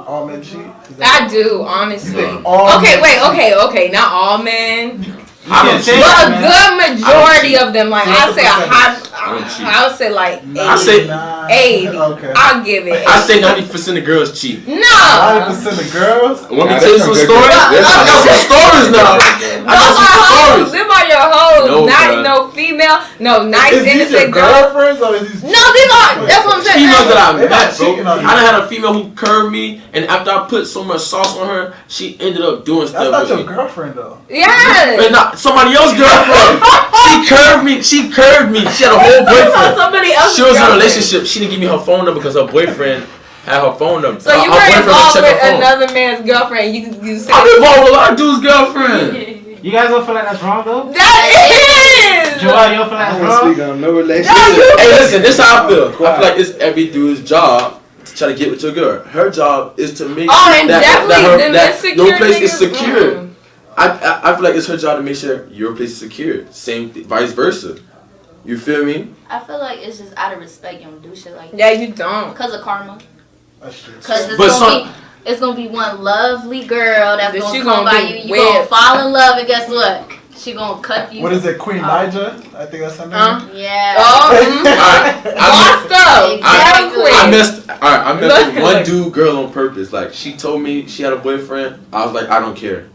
all men cheat? Is that- I do, You honestly. think all Okay, men wait, cheat? okay. Not all men. You can't say But that, a man. good majority of them, like So I what's say the a high, I don't cheat. I would say like 80. I say- 80. Okay. I'll give it. I say 90% of girls cheat. No. 90% of girls. Want me to Yeah, tell you that's some some stories? good- I got some stories now. Those are hoes. Them are your hoes. No, Not bruh. no female. No nice Is these your innocent girl. girlfriends or is these? No, these are. That's what I'm saying. Females that I They not met, bro. cheating on you. I done had a female who curved me, and after I put so much sauce on her, she ended up doing That's stuff not with your me. girlfriend though. Yeah. But not somebody else's girlfriend. She curved me. She curved me. She had a whole boyfriend. Somebody else. She was in a relationship. She didn't give me her phone number because her boyfriend had her phone number. So you Her were boyfriend would involved check with her phone. another man's girlfriend. You said I'm involved with a lot of dudes' girlfriend. You guys don't feel like that's wrong though? that is. Joel, you don't feel like I that's don't wrong? speak on no relationship. Hey, listen, this is how I feel. I feel like it's every dude's job to try to get with your girl. Her job is to make Oh, and that definitely them that insecure your place is niggas, secure. I feel like it's her job to make sure your place is secure. Vice versa. You feel me? I feel like it's just out of respect you don't do shit like that. Yeah, you don't. Because of karma. That's true. Because But it's gonna be one lovely girl that's That gonna you come gonna by be you. You gonna with. fall in love, and guess what? She gonna cut you. What is it, Queen Nija? I think that's her name. Yeah. Oh, I lost up. Exactly. I messed with one dude girl on purpose. Like she told me she had a boyfriend. I was like, I don't care.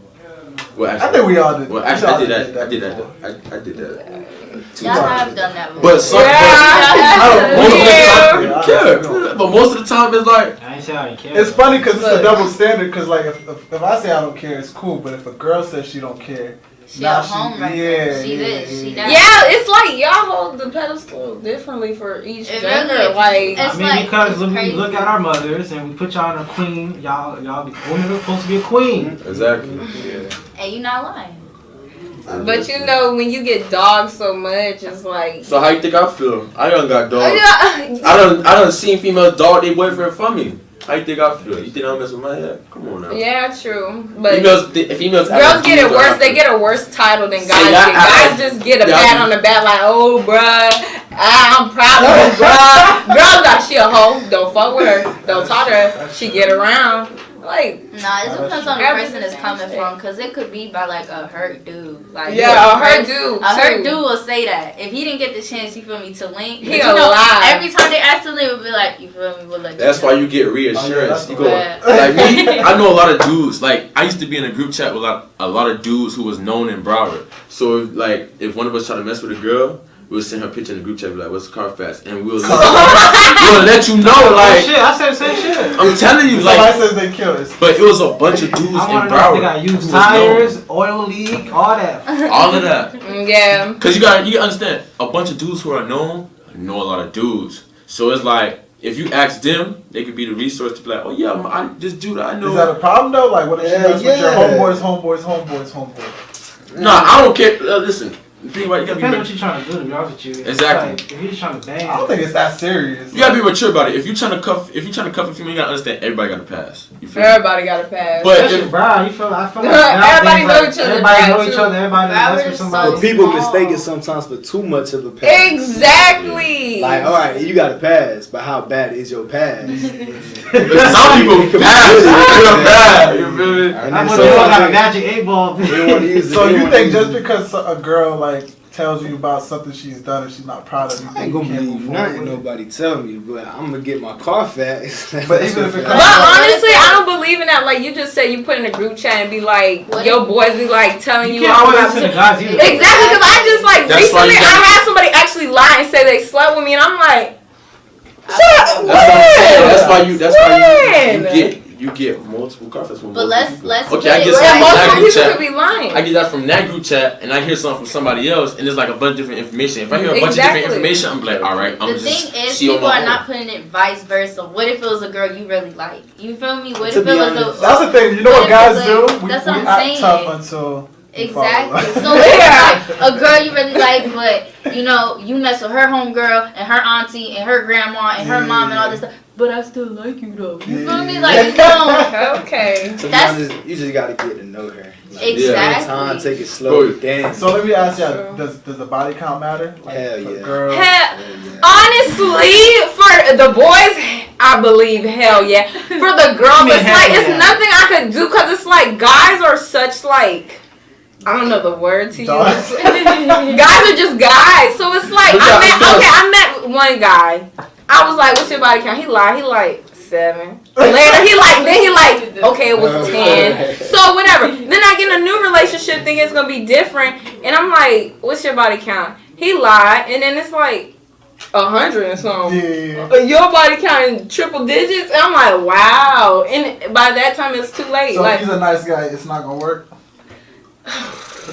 Well, actually, I think we all did. Well, we actually, all I did that. before. I did that. Y'all have done that before. But some, Yeah. most of the time, Yeah. I care. But most of the time, it's like I ain't say I didn't care. It's funny because it's a Look. double standard. Because like if I say I don't care, it's cool. But if a girl says she don't care, She now a homewrecker. yeah, She yeah, this, she yeah. that. Yeah, it's like y'all hold the pedestal differently for each It gender. really- Like, it's I mean, like- because it's when we crazy. look at our mothers and we put y'all in a queen, y'all women are supposed to be a queen. exactly. And you not lying. but you know, when you get dogged so much, it's like. So how you think I feel? I done got dogged. Yeah. I done seen females dog their boyfriend from me. How you think I feel? You think I'm messing with my head? Come on now. Yeah, true. But Females girls get it worse. They get a worse title than guys See, get. Guys just get a pat on the back like, oh, bruh, I'm proud of her, bruh. Girls got she a hoe. Don't fuck with her. Don't talk to her. She get around. Like, Nah, it depends on the Every person it's same coming shit. from. Because it could be by like a hurt dude. Like yeah, her dude. A hurt too. dude will say that. If he didn't get the chance, you feel me, to link. He but you a know, lie. every time they ask to link, we'll be like, you feel me, we'll let That's you why know. you get reassurance. Oh, yeah, You go that's like me. I know a lot of dudes. Like I used to be in a group chat with a lot of dudes who was known in Broward. So if one of us try to mess with a girl, we'll send her a picture in the group chat. Be like, "What's Carfax?" And we'll let you know. Oh Like shit, I said the same shit. I'm telling you, Somebody like. says they kill us. But it was a bunch of dudes in I want to know if they Broward. got who used was tires, oil leak, all that. known. All of that. Yeah. Cause you gotta understand, a bunch of dudes who are known know a lot of dudes. So it's like if you ask them, they could be the resource to be like, oh yeah, this dude I know. Is that a problem though? Like, what if she Yeah, mess with your yeah. homeboys? No, I don't care. Listen, the thing about it, you Depends gotta what you're trying to do, to be honest with you. Exactly. Like, if you're just trying to bang. I don't think it's that serious. you gotta be mature about it. If you're trying to cuff a female, you gotta understand everybody got a pass. You feel me? Everybody got a pass. But Especially if, Brown, you feel I feel like Everybody nowadays, know like, each other, everybody Brown, know each too. other, everybody Brown mess with is somebody. But people Small. mistake it sometimes for too much of a pass. Exactly. Like, all right, you got a pass, but how bad is your pass? some people pass real bad. You feel me? And I'm then gonna got a sometimes magic 8-ball. they don't want to use it. So they you don't think wanna just because a girl like tells you about something she's done and she's not proud of, you I think ain't you gonna can't believe move forward nothing with it? nobody tell me, but I'm gonna get my car fast. But even if it But honestly, I don't believe in that. Like you just said, you put in a group chat and be like, What your boys be like telling You you can't all always about listen to guys either. Exactly, because I just like That's why recently you I gotta- had somebody actually lie and say they slept with me, and I'm like, That's what I'm saying. That's why When? you get multiple carfax from But multiple let's people. put Okay, I it get right. something from most that people group could chat. be lying. I get that from that group chat, and I hear something from somebody else, and there's like a bunch of different information. If I hear a bunch of Exactly. different information, I'm like, all right, I'm The just thing is, see on people my are own. not putting it vice versa. What if it was a girl you really like? You feel me? What To if be it was honest, That's the thing. You know what guys do? We That's what I'm act saying. tough until we fall in love. Exactly. So it's like a girl you really like, but you know, you mess with her homegirl and her auntie and her grandma and her mom and all this stuff. But I still like you though. You feel me? Like you know, Okay. To be That's- honest, you just gotta get to know her. Like, Exactly. Spend time, take it slow. Dance. So let me ask you, does the body count matter? Like, Hell for yeah. girls? Honestly, for the boys, I believe hell yeah. For the girls, mean it's hell like yeah? it's nothing I could do because it's like guys are such like. I don't know the word to use. Dogs. Guys are just guys, so it's like But I met one guy. I was like, "What's your body count?" He lied. He like 7. Later, he like, okay, it was 10. So whatever. Then I get in a new relationship thinking it's gonna be different, and I'm like, what's your body count? He lied, and then it's like 100 and something. Yeah. Your body count in triple digits, and I'm like, wow. And by that time, it's too late. So like, if he's a nice guy, it's not gonna work.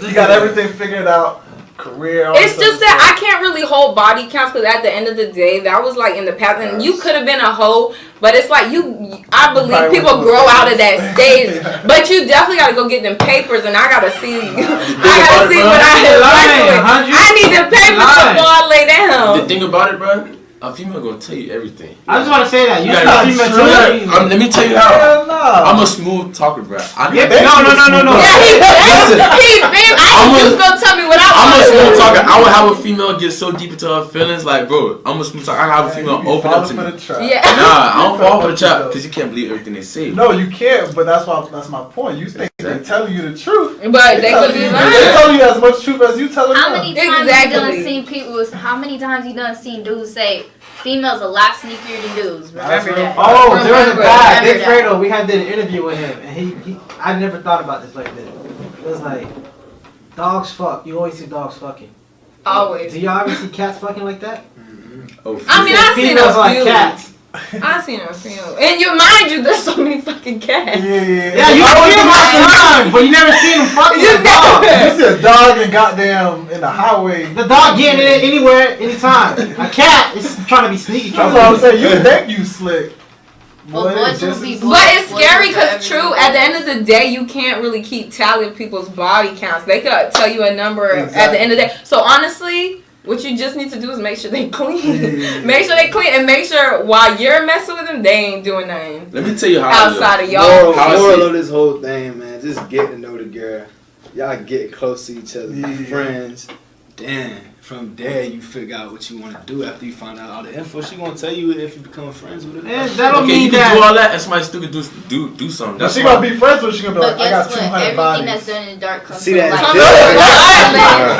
You got everything figured out. Career. All it's this just other that stuff. I can't really hold body counts because at the end of the day, that was like in the past, and you could have been a hoe, but it's like I believe Probably people went to grow a out of that phase. stage, Yeah. but you definitely got to go get them papers, and I got to see, about what I You're have lying, with. 100? I need the papers Lying. before I lay The down. thing about it, bro, a female gonna tell you everything. I just want to say that. You You got gotta- female you gotta- let me tell you how. Hell no. I'm a smooth talker, bro. Yeah, no. Yeah, he been. I'm I a- was gonna tell me what I I'm a want. smooth talker. I would have a female get so deep into her feelings, like, bro, I'm a smooth talker. I have a female open up to me. Yeah. Nah, I don't fall for the trap because you can't believe everything they say. No, you can't. But that's my point. You think they're telling you the truth? But they could be They lying. tell you as much truth as you tell them. How many times Exactly. you done seen people? How many times you done seen dudes say females a lot sneakier than dudes? Remember that? Oh, there was a guy, Remember Big that. Fredo. We had did an interview with him, and he I never thought about this like this. It was like, dogs fuck. You always see dogs fucking. Always. Do y'all ever see cats fucking like that? Oh, I mean, I've seen Females a like few. cats. I seen a few. And mind you, there's so many fucking cats. Yeah, you see them all the time, but you never see them fucking You a dog. You see a dog and goddamn in the highway. The dog getting it anywhere, anytime. A cat is trying to be sneaky. That's what I'm saying. You think you slick. Well, Boy, boys just will be as- boys. But it's Boys scary will because forever true, be at the boys. end of the day, you can't really keep tally of people's body counts. They could tell you a number at Exactly. the end of the day. So honestly, what you just need to do is make sure they clean. Yeah. Make sure they clean and make sure while you're messing with them, they ain't doing nothing Let me tell you how outside of y'all. Moral, How I see moral it. of this whole thing, man, just get to know the girl. Y'all get close to each other, Yeah. friends. Then from there, you figure out what you want to do after you find out all the info. She gonna tell you if you become friends with her. Man, that don't Okay, you mean can do that. all that, and somebody still can do something. But That's she fine. gonna be friends with you. She gonna be But like, I got guess what? 200 Everything bodies. that's done in the dark comes See to that?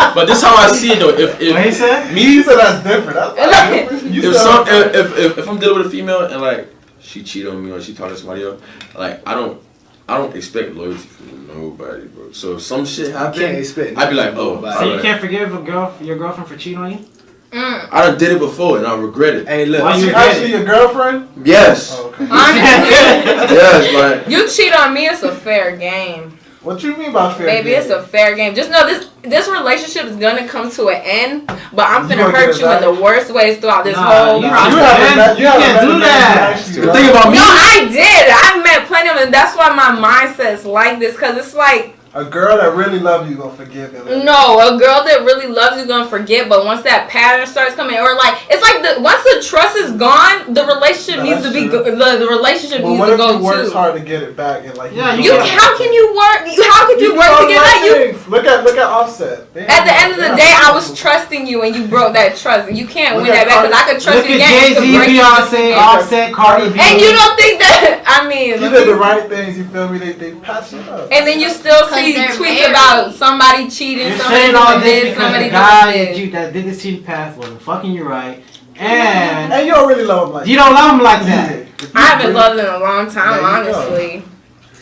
light. But this is how I see it though. If What he said? You said that's different. That's not different. You if said some that's different. if I'm dealing with a female and like she cheated on me or she talked to somebody else, like I don't expect loyalty from nobody, bro. So if some shit I can't happen, expect. I'd be like, oh, nobody. So you alright. can't forgive your girlfriend for cheating on you? I done did it before and I regret it. Hey, look. Why Is you she actually your girlfriend? Yes, Oh, okay. Honestly, yes, like you cheat on me, it's a fair game. What you mean by fair? Baby, game? it's a fair game. Just know this relationship is gonna come to an end, but I'm You finna gonna get hurt it you in back? the worst ways throughout this Nah, whole you process. You can't haven't do met that. actually the love. thing about me. No, I did. I've met plenty of them. That's why my mindset's like this, because it's like, A girl that really loves you gonna forgive it. no, a girl that really loves you gonna forget, but once that pattern starts coming, or like, it's like once the trust is gone, the relationship No, needs to that's be, true. the relationship But needs what to if go you works too. hard to get it back and like Yeah, You, how can you work? How could you work to get that? You, Look at Offset. They at the have- end of they the have day, I people. was trusting you, and you broke that trust. And you can't Look win at that back because I could trust Look you at again. You Jay-Z, could break it Beyonce, again. Offset, Cardi B. And you don't think that? I mean, You did the right things. You feel me? They patch you up. and then you still see they're tweets married. about somebody cheating, You're somebody saying all doing this this, because somebody the doing guy this. that did the cheating path wasn't fucking you right, and And you don't really love him like you don't love him like that. If you I haven't really- loved it in a long time, There you go. honestly.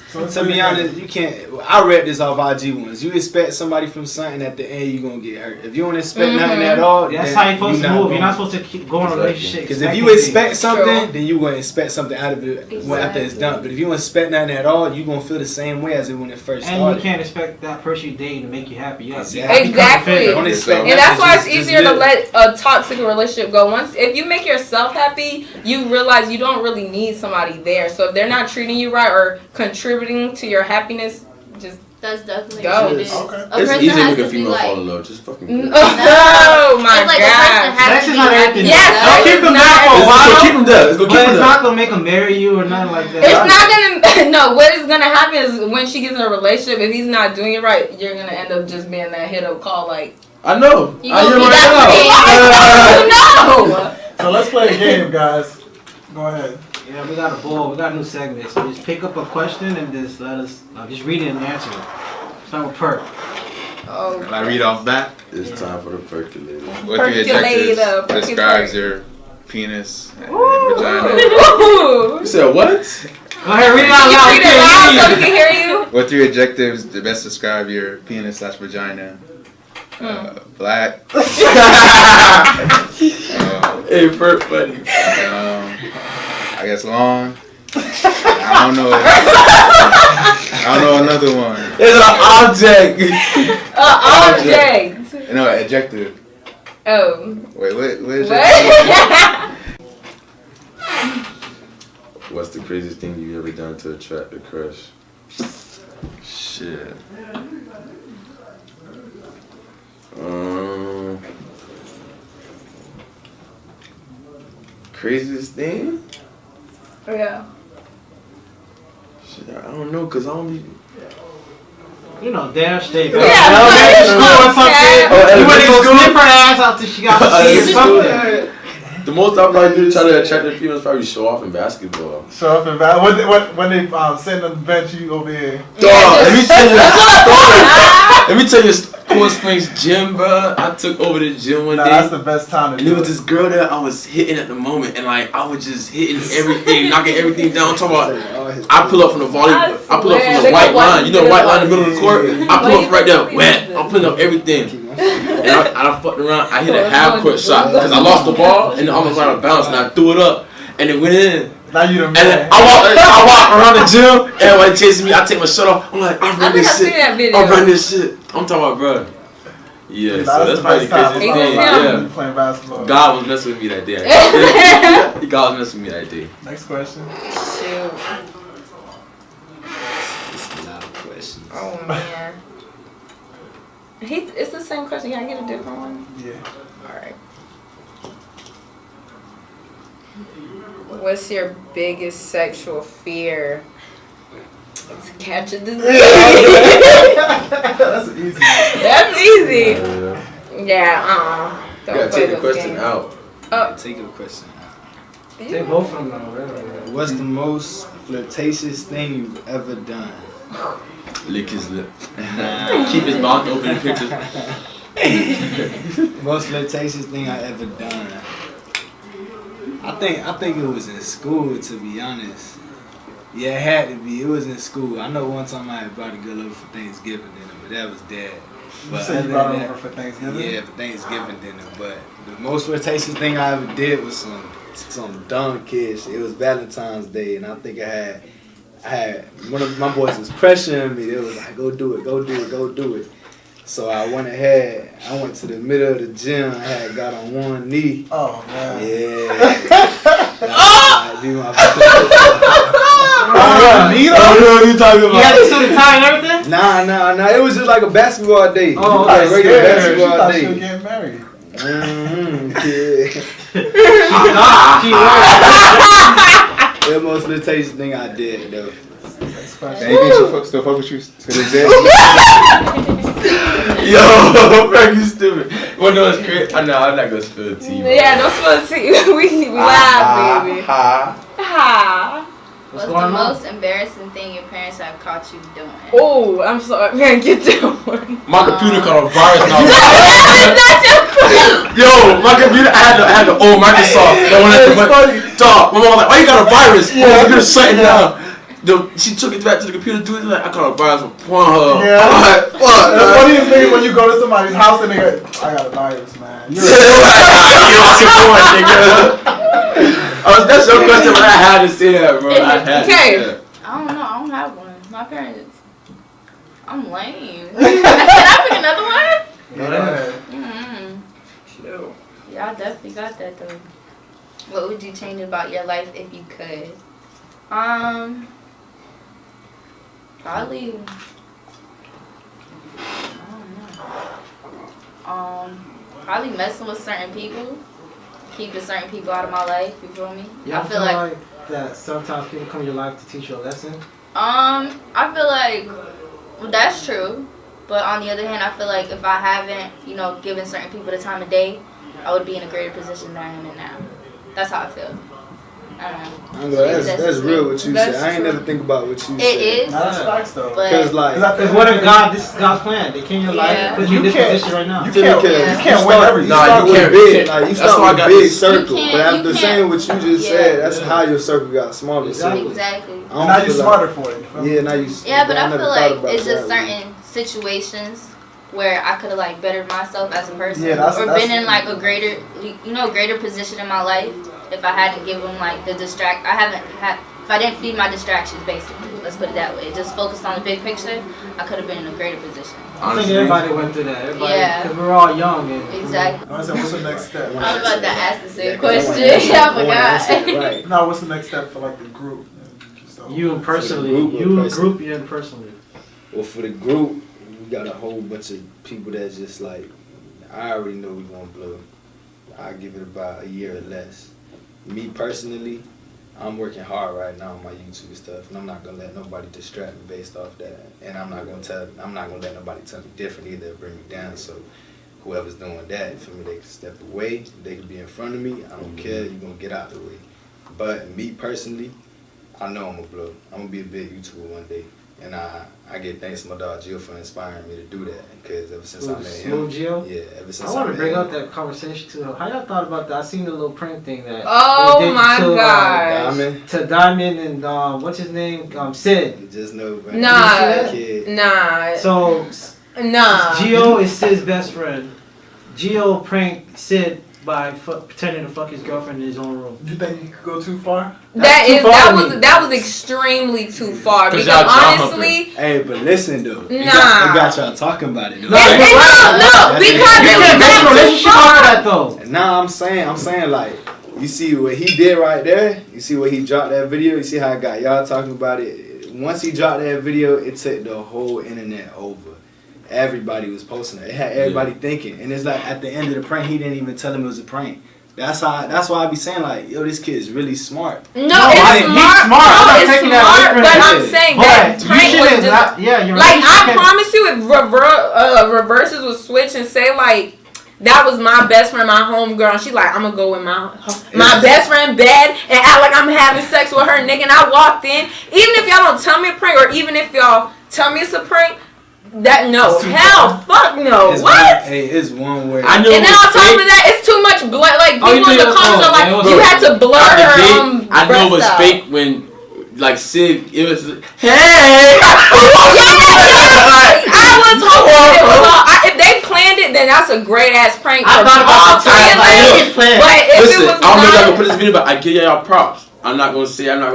So To be honest, you can't. I read this off IG once. You expect somebody from something, at the end you're gonna get hurt. If you don't expect nothing at all, That's then how you're supposed to move. You're gonna- not supposed to keep going in a relationship. Because if expecting you expect things. something, True. then you gonna expect something out of it when after it's done. But if you don't expect nothing at all, you gonna feel the same way as it when it first and started. you can't expect that person you're dating to make you happy. You have to Exactly. become Exactly. defendant. Don't expect And that's why it's nothing, just easier to live. let a toxic relationship go. Once, if you make yourself happy, you realize you don't really need somebody there. So if they're not treating you right or contributing to your happiness, just That's definitely Go. what it is. Okay. A It's person easy to has make a to be female like, fall in love. Just fucking. oh my it's like a person god. has Sex to is be not happy. everything. Yes, Don't sex keep is them not there for a Let's go while. keep them there. Let's go keep But them it's there. not gonna make them marry you or nothing like that. It's not gonna. No, what is gonna happen is when she gets in a relationship, if he's not doing it right, you're gonna end up just being that hit up call like. I know. You I gonna hear be right now. No. So let's play a game, guys. Go ahead. Yeah, we got a ball. We got a new segment. So just pick up a question and just let us just read it and answer it. Start with Perk. Oh. Can I read off that? It's time for the percolator. What three Percolator, adjectives describes your penis and vagina. Ooh. You said what? Go ahead, read it out loud. Read it loud so we can hear you. What three adjectives to best describe your penis/vagina? Black. Hey, Bert, buddy. I guess long. I don't know. I don't know another one. It's an object. Object. No, adjective. Oh. Wait, what is What? it? What's the craziest thing you've ever done to attract a crush? Shit. Craziest thing? Yeah. Shit, I don't know, cause I don't be. You know, damn straight. Yeah, Elementary school or something. yeah. You went to go sniff her ass after she got to see or something. The most I probably do to try to attract the females probably show off in basketball. Show up and back. When they send on the bench, you over here. Dog, let me tell you a story. Let me tell you a Cool Springs gym, bro. I took over the gym one day. That's the best time to And do there was this girl that I was hitting at the moment, and like I was just hitting everything, knocking everything down. I'm talking about, I pull up from the volley, I pull up from the white line. You know the white line in the middle of the court? I pull up right there, wet. I'm putting up everything. And I fucked around. I hit a half court shot because I lost the ball and I almost went out of bounds, and I threw it up, and it went in. Now you the And man. then I walk around the gym, everybody chasing me. I take my shirt off. I'm like, I run this shit. I run this shit. I'm talking about, bro. Yeah, so that's probably the craziest thing. Yeah. Playing basketball. God was messing with me that day. God was messing with me that day. Next question. Shoot. It's a lot of questions. Oh man. It's the same question. Can I get a different one? Yeah. Alright. What's your biggest sexual fear? To catch a disease. That's easy. That's easy. Yeah. Don't You gotta play take the those question games. out. Take your question. Take both of them though, really. What's the most flirtatious thing you've ever done? Lick his lip. Keep his mouth open in pictures. Most flirtatious thing I ever done. I think it was in school, to be honest. Yeah, it had to be. It was in school. I know one time I had brought a girl over for Thanksgiving dinner, but that was dead. You But said other you brought than her over that- for Thanksgiving? Yeah, for Thanksgiving dinner. But the most flirtatious thing I ever did was some dumb kid shit. It was Valentine's Day, and I think I had one of my boys was pressuring me. They was like, "Go do it, go do it, go do it." So I went ahead. I went to the middle of the gym. I had got on one knee. Oh, man. Yeah. I know what you talking You got to suit the tie and everything? Nah. It was just like a basketball day. Oh, like a regular She basketball thought she was day. getting married. Kid. She was. The most flirtatious thing I did, though. Next question. Anything still fuck with you to this day? Yo, Frank, you stupid. Well, no, it's crazy. I'm not gonna spill the tea. Yeah, don't spill the tea. We laugh, baby. Ha. What's the going on? most embarrassing thing your parents have caught you doing? Oh, I'm sorry. I'm gonna get that one. My computer caught a virus now. That's not your question. Yo, my computer, I had the old Microsoft. That one at the dog. My mom was like, "Why you got a virus?" My computer's shutting down. She took it back to the computer, dude. Like, I caught a virus from Pornhub. Yeah. I'm like, fuck. The funniest thing when you go to somebody's house and they go, I got a virus, man. You lost your point, nigga. That's your question, but I had to say that, bro. I had to say that. I don't know. I don't have one. My parents. I'm lame. Can I pick another one? Yeah. Yeah, I definitely got that though. What would you change about your life if you could? Probably. I don't know. Probably messing with certain people, keeping certain people out of my life. You feel me? Yeah, I feel like that sometimes people come in your life to teach you a lesson. I feel like well, that's true, but on the other hand, I feel like if I haven't, given certain people the time of day, I would be in a greater position than I am in now. That's how I feel. I don't know. That's real what you said. I ain't never think about what you said. It is. Nah, that's facts though. Because Because what if God, this is God's plan? They came in your life, put you in this position right now. You can't win everything. You start with big, like you start with big circle. You But after can't. saying what you just said, that's how your circle got smaller. So Exactly. Now you're smarter for it. Yeah, now you. Yeah, but I never feel thought like about it's it just that way. certain situations where I could have like bettered myself as a person, Yeah, that's- or that's- been in like a greater position in my life if I hadn't given like the I haven't had. If I didn't feed my distractions, basically, let's put it that way, just focused on the big picture, I could have been in a greater position. I think everybody went through that. Everybody, Yeah. because we're all young. And, Exactly. I said, what's the next step? I was about to ask the same 'cause I question. wanna answer I it. I wanna answer it forgot. right. Now, what's the next step for like the group? You and personally, group or you and person? group, you and personally. Well, for the group, we got a whole bunch of people that's just like, I already know we gonna blow. I give it about a year or less. Me personally, I'm working hard right now on my YouTube stuff, and I'm not gonna let nobody distract me based off that. And I'm not gonna let nobody tell me different either, bring me down. So whoever's doing that, for me, they can step away. They can be in front of me. I don't care. You're gonna get out the way. But me personally, I know I'm gonna blow. I'm gonna be a big YouTuber one day, and I get thanks to my dog Gio for inspiring me to do that. Because ever since I met him, Gio? yeah, ever since I want to met bring him, up that conversation too. How y'all thought about that? I seen the little prank thing that. Oh they did my to, gosh. Diamond, To Diamond and what's his name? Sid. you just know, bro. Nah. Kid. Nah. So Gio is Sid's best friend. Gio pranked Sid by pretending to fuck his girlfriend in his own room. You think you could go too far? That was extremely too far. 'Cause Because y'all trauma honestly, Hey, but listen though, Nah. it got y'all talking about it though. No, no, because You can't make a it was relationship too out of far. that though. Nah, I'm saying like, you see what he did right there? You see what he dropped that video? You see how it got y'all talking about it? Once he dropped that video, it took the whole internet over. Everybody was posting it. It had everybody thinking. And it's like at the end of the prank, he didn't even tell him it was a prank. That's why I be saying like, yo, this kid is really smart. No, he's it's smart. smart. I'm not No, it's taking that away smart, from but him. I'm saying But that you prank was shouldn't just not- yeah, you're like right. I promise you, if reverses would switch and say like that was my best friend, my homegirl, and she like I'm gonna go in my best friend bed and act like I'm having sex with her nigga, and I walked in. Even if y'all don't tell me a prank, or even if y'all tell me it's a prank, that no, hell, fuck no, what? It's one word. I knew And it then was on top fake. of that, it's too much blood. Like Oh, you people in think the it was- comments are oh, like, it was- you had to blur Out the her gate, breast I knew it was out. fake when, like, Sid, it was, hey! I was hoping it was all. If they planned it, then that's a great ass prank. I for thought about all the three time, of like, them. it's planned. But if Listen, it was I don't know if y'all not, gonna put this video, but I give y'all props. I'm not gonna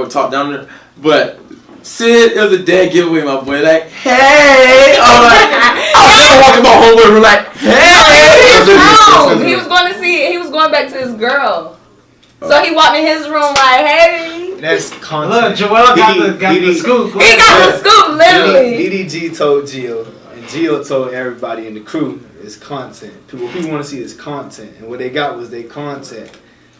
talk down there, but Sid, it was a dead giveaway, my boy. Like, hey! I was walking my whole room like, hey! he was going to see. He was going back to his girl. So he walked in his room like, hey. That's content. Look, Joel got the scoop. He got the scoop, literally. DDG told Gio, and Gio told everybody in the crew, it's content. What people want to see is content, and what they got was their content.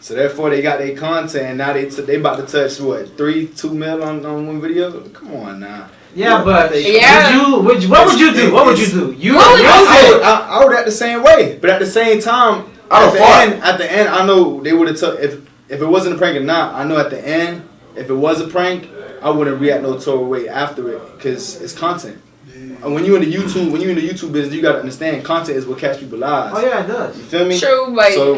So therefore, they got their content, and now they about to touch what 2 mil on one video. Come on now. Yeah, but Yeah. what would you do? What would you do? I would act the same way, but at the same time, at the end, I know they would have took if it wasn't a prank or not. I know at the end, if it was a prank, I wouldn't react no total way after it because it's content. And when you in the YouTube business, you gotta understand content is what catch people's eyes. Oh yeah, it does. You feel me? True, but So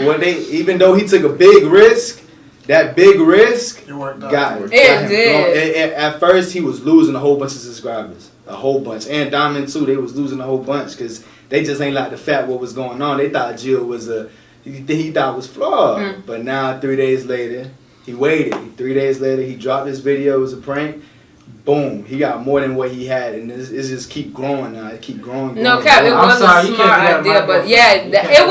even though he took a big risk, that big risk It worked out. got It him. did. At first, he was losing a whole bunch of subscribers, a whole bunch, and Diamond too. They was losing a whole bunch because they just ain't like the fact what was going on. They thought Jill was he thought it was flawed. But now 3 days later, he waited. 3 days later, he dropped this video. It was a prank. Boom, he got more than what he had, and it's just keep growing now. It keep growing. no cap, it I'm was sorry, a you smart can't do that, idea, but Michael. yeah, it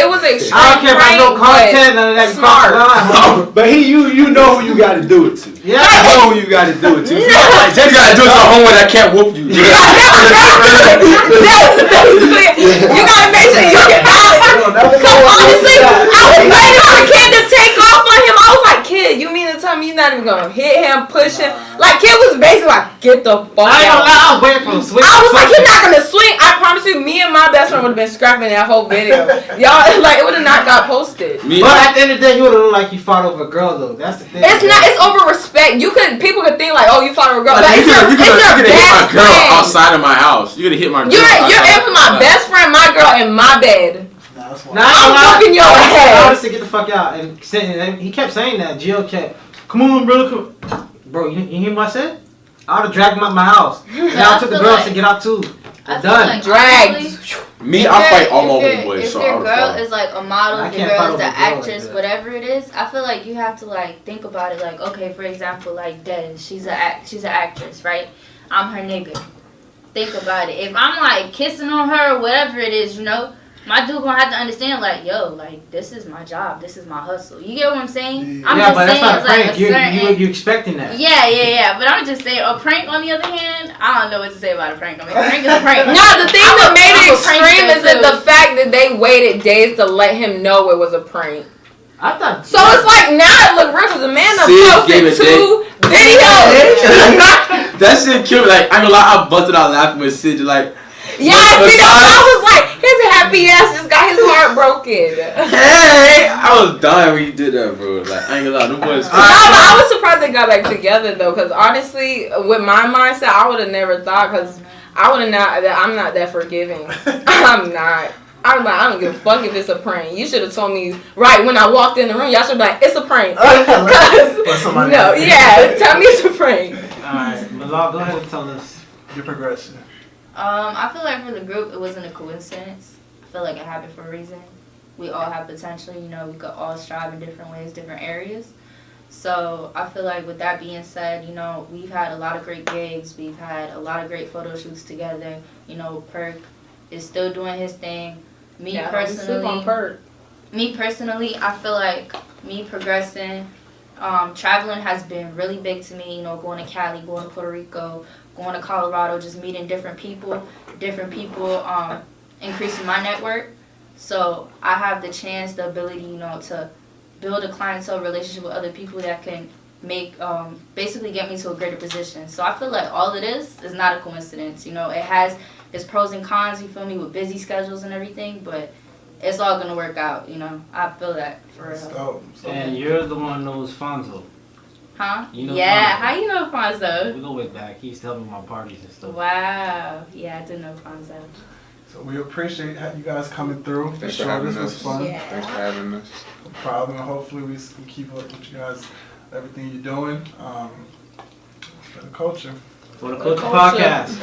was an extreme I don't care about no prank, content, none of that. but smart. But you know who you got to do it to. Yeah. You know who you got to do it to. Like, you gotta do some homework that can't whoop you. You gotta make sure you get out. Cause honestly, I was waiting for the kid to take off on him. I was like, kid, you mean to tell me You're not even gonna hit him, push him. Like, kid was basically like, get the fuck I ain't out. gonna lie, I was waiting for him to swing. I was like, you're not gonna swing. I promise you, me and my best friend would have been scrapping that whole video. Y'all, like, it would have not got posted. But at the end of the day, you would have looked like you fought over a girl, though. That's the thing. It's not. It's over respect. People could think like, oh, you fought over a girl. But you could have hit my girl friend. outside of my house. You could have hit my girl. You're in for my best friend, my girl, in my bed. I'm whooping your ass. Honestly, get the fuck out. And he kept saying that. Gio kept, come on, brother. Bro, you hear what I said? I would have dragged him out my house. And I took the girls to get out too. We're done. Like, Dragged. honestly, I fight all my homeboys. If So your girl is like a model, I if your can't girl fight is an over a girl actress, like that. whatever it is, I feel like you have to like think about it. Like, okay, for example, like Des, she's an actress, right? I'm her nigga. Think about it. If I'm like kissing on her or whatever it is, you know, my dude gonna have to understand, like, yo, like, this is my job, this is my hustle. You get what I'm saying? I'm yeah, just but saying that's not a it's prank. like a certain. You expecting that. Yeah. But I'm just saying, a prank on the other hand, I don't know what to say about a prank. I mean, a prank is a prank. No, the thing that made it I'm a extreme is that prankster, the fact that they waited days to let him know it was a prank. I thought. So it's like now it look real because the man done Sid gave posted it 2 videos. That shit killed me. Like, I ain't gonna lie, I busted out laughing with Sid. Like, Yeah, see, I was like, his happy ass just got his heart broken. hey, I was dying when you did that, bro. Like, I ain't gonna lie, them boys. No, but I was surprised they got back together though, because honestly, with my mindset, I would have never thought, because I would have not. I'm not that forgiving. I'm not. I'm like, I don't give a fuck if it's a prank. You should have told me right when I walked in the room. Y'all should be like, it's a prank. No, yeah, tell me it's a prank. Alright, Malal, go ahead and tell us your progression. I feel like for the group, it wasn't a coincidence. I feel like it happened for a reason. We all have potential, you know, we could all strive in different ways, different areas. So I feel like with that being said, you know, we've had a lot of great gigs. We've had a lot of great photo shoots together. You know, Perk is still doing his thing. Me personally, I feel like me progressing, traveling has been really big to me. You know, going to Cali, going to Puerto Rico, going to Colorado, just meeting different people, increasing my network. So I have the chance, the ability, you know, to build a clientele relationship with other people that can make, basically get me to a greater position. So I feel like all it is not a coincidence. You know, it has its pros and cons, you feel me, with busy schedules and everything, but it's all going to work out, you know. I feel that for real. And you're the one who knows Fonzo. Huh? You know yeah, Fonzo. How you know Fonzo? We go way back. He used to help me with my parties and stuff. Wow. Yeah, I did know Fonzo. So we appreciate you guys coming through. Thanks for for sure, having this was us. fun. Yeah. Thanks for having us. No problem. Hopefully we can keep up with you guys, everything you're doing. For the culture. For the Culture Podcast.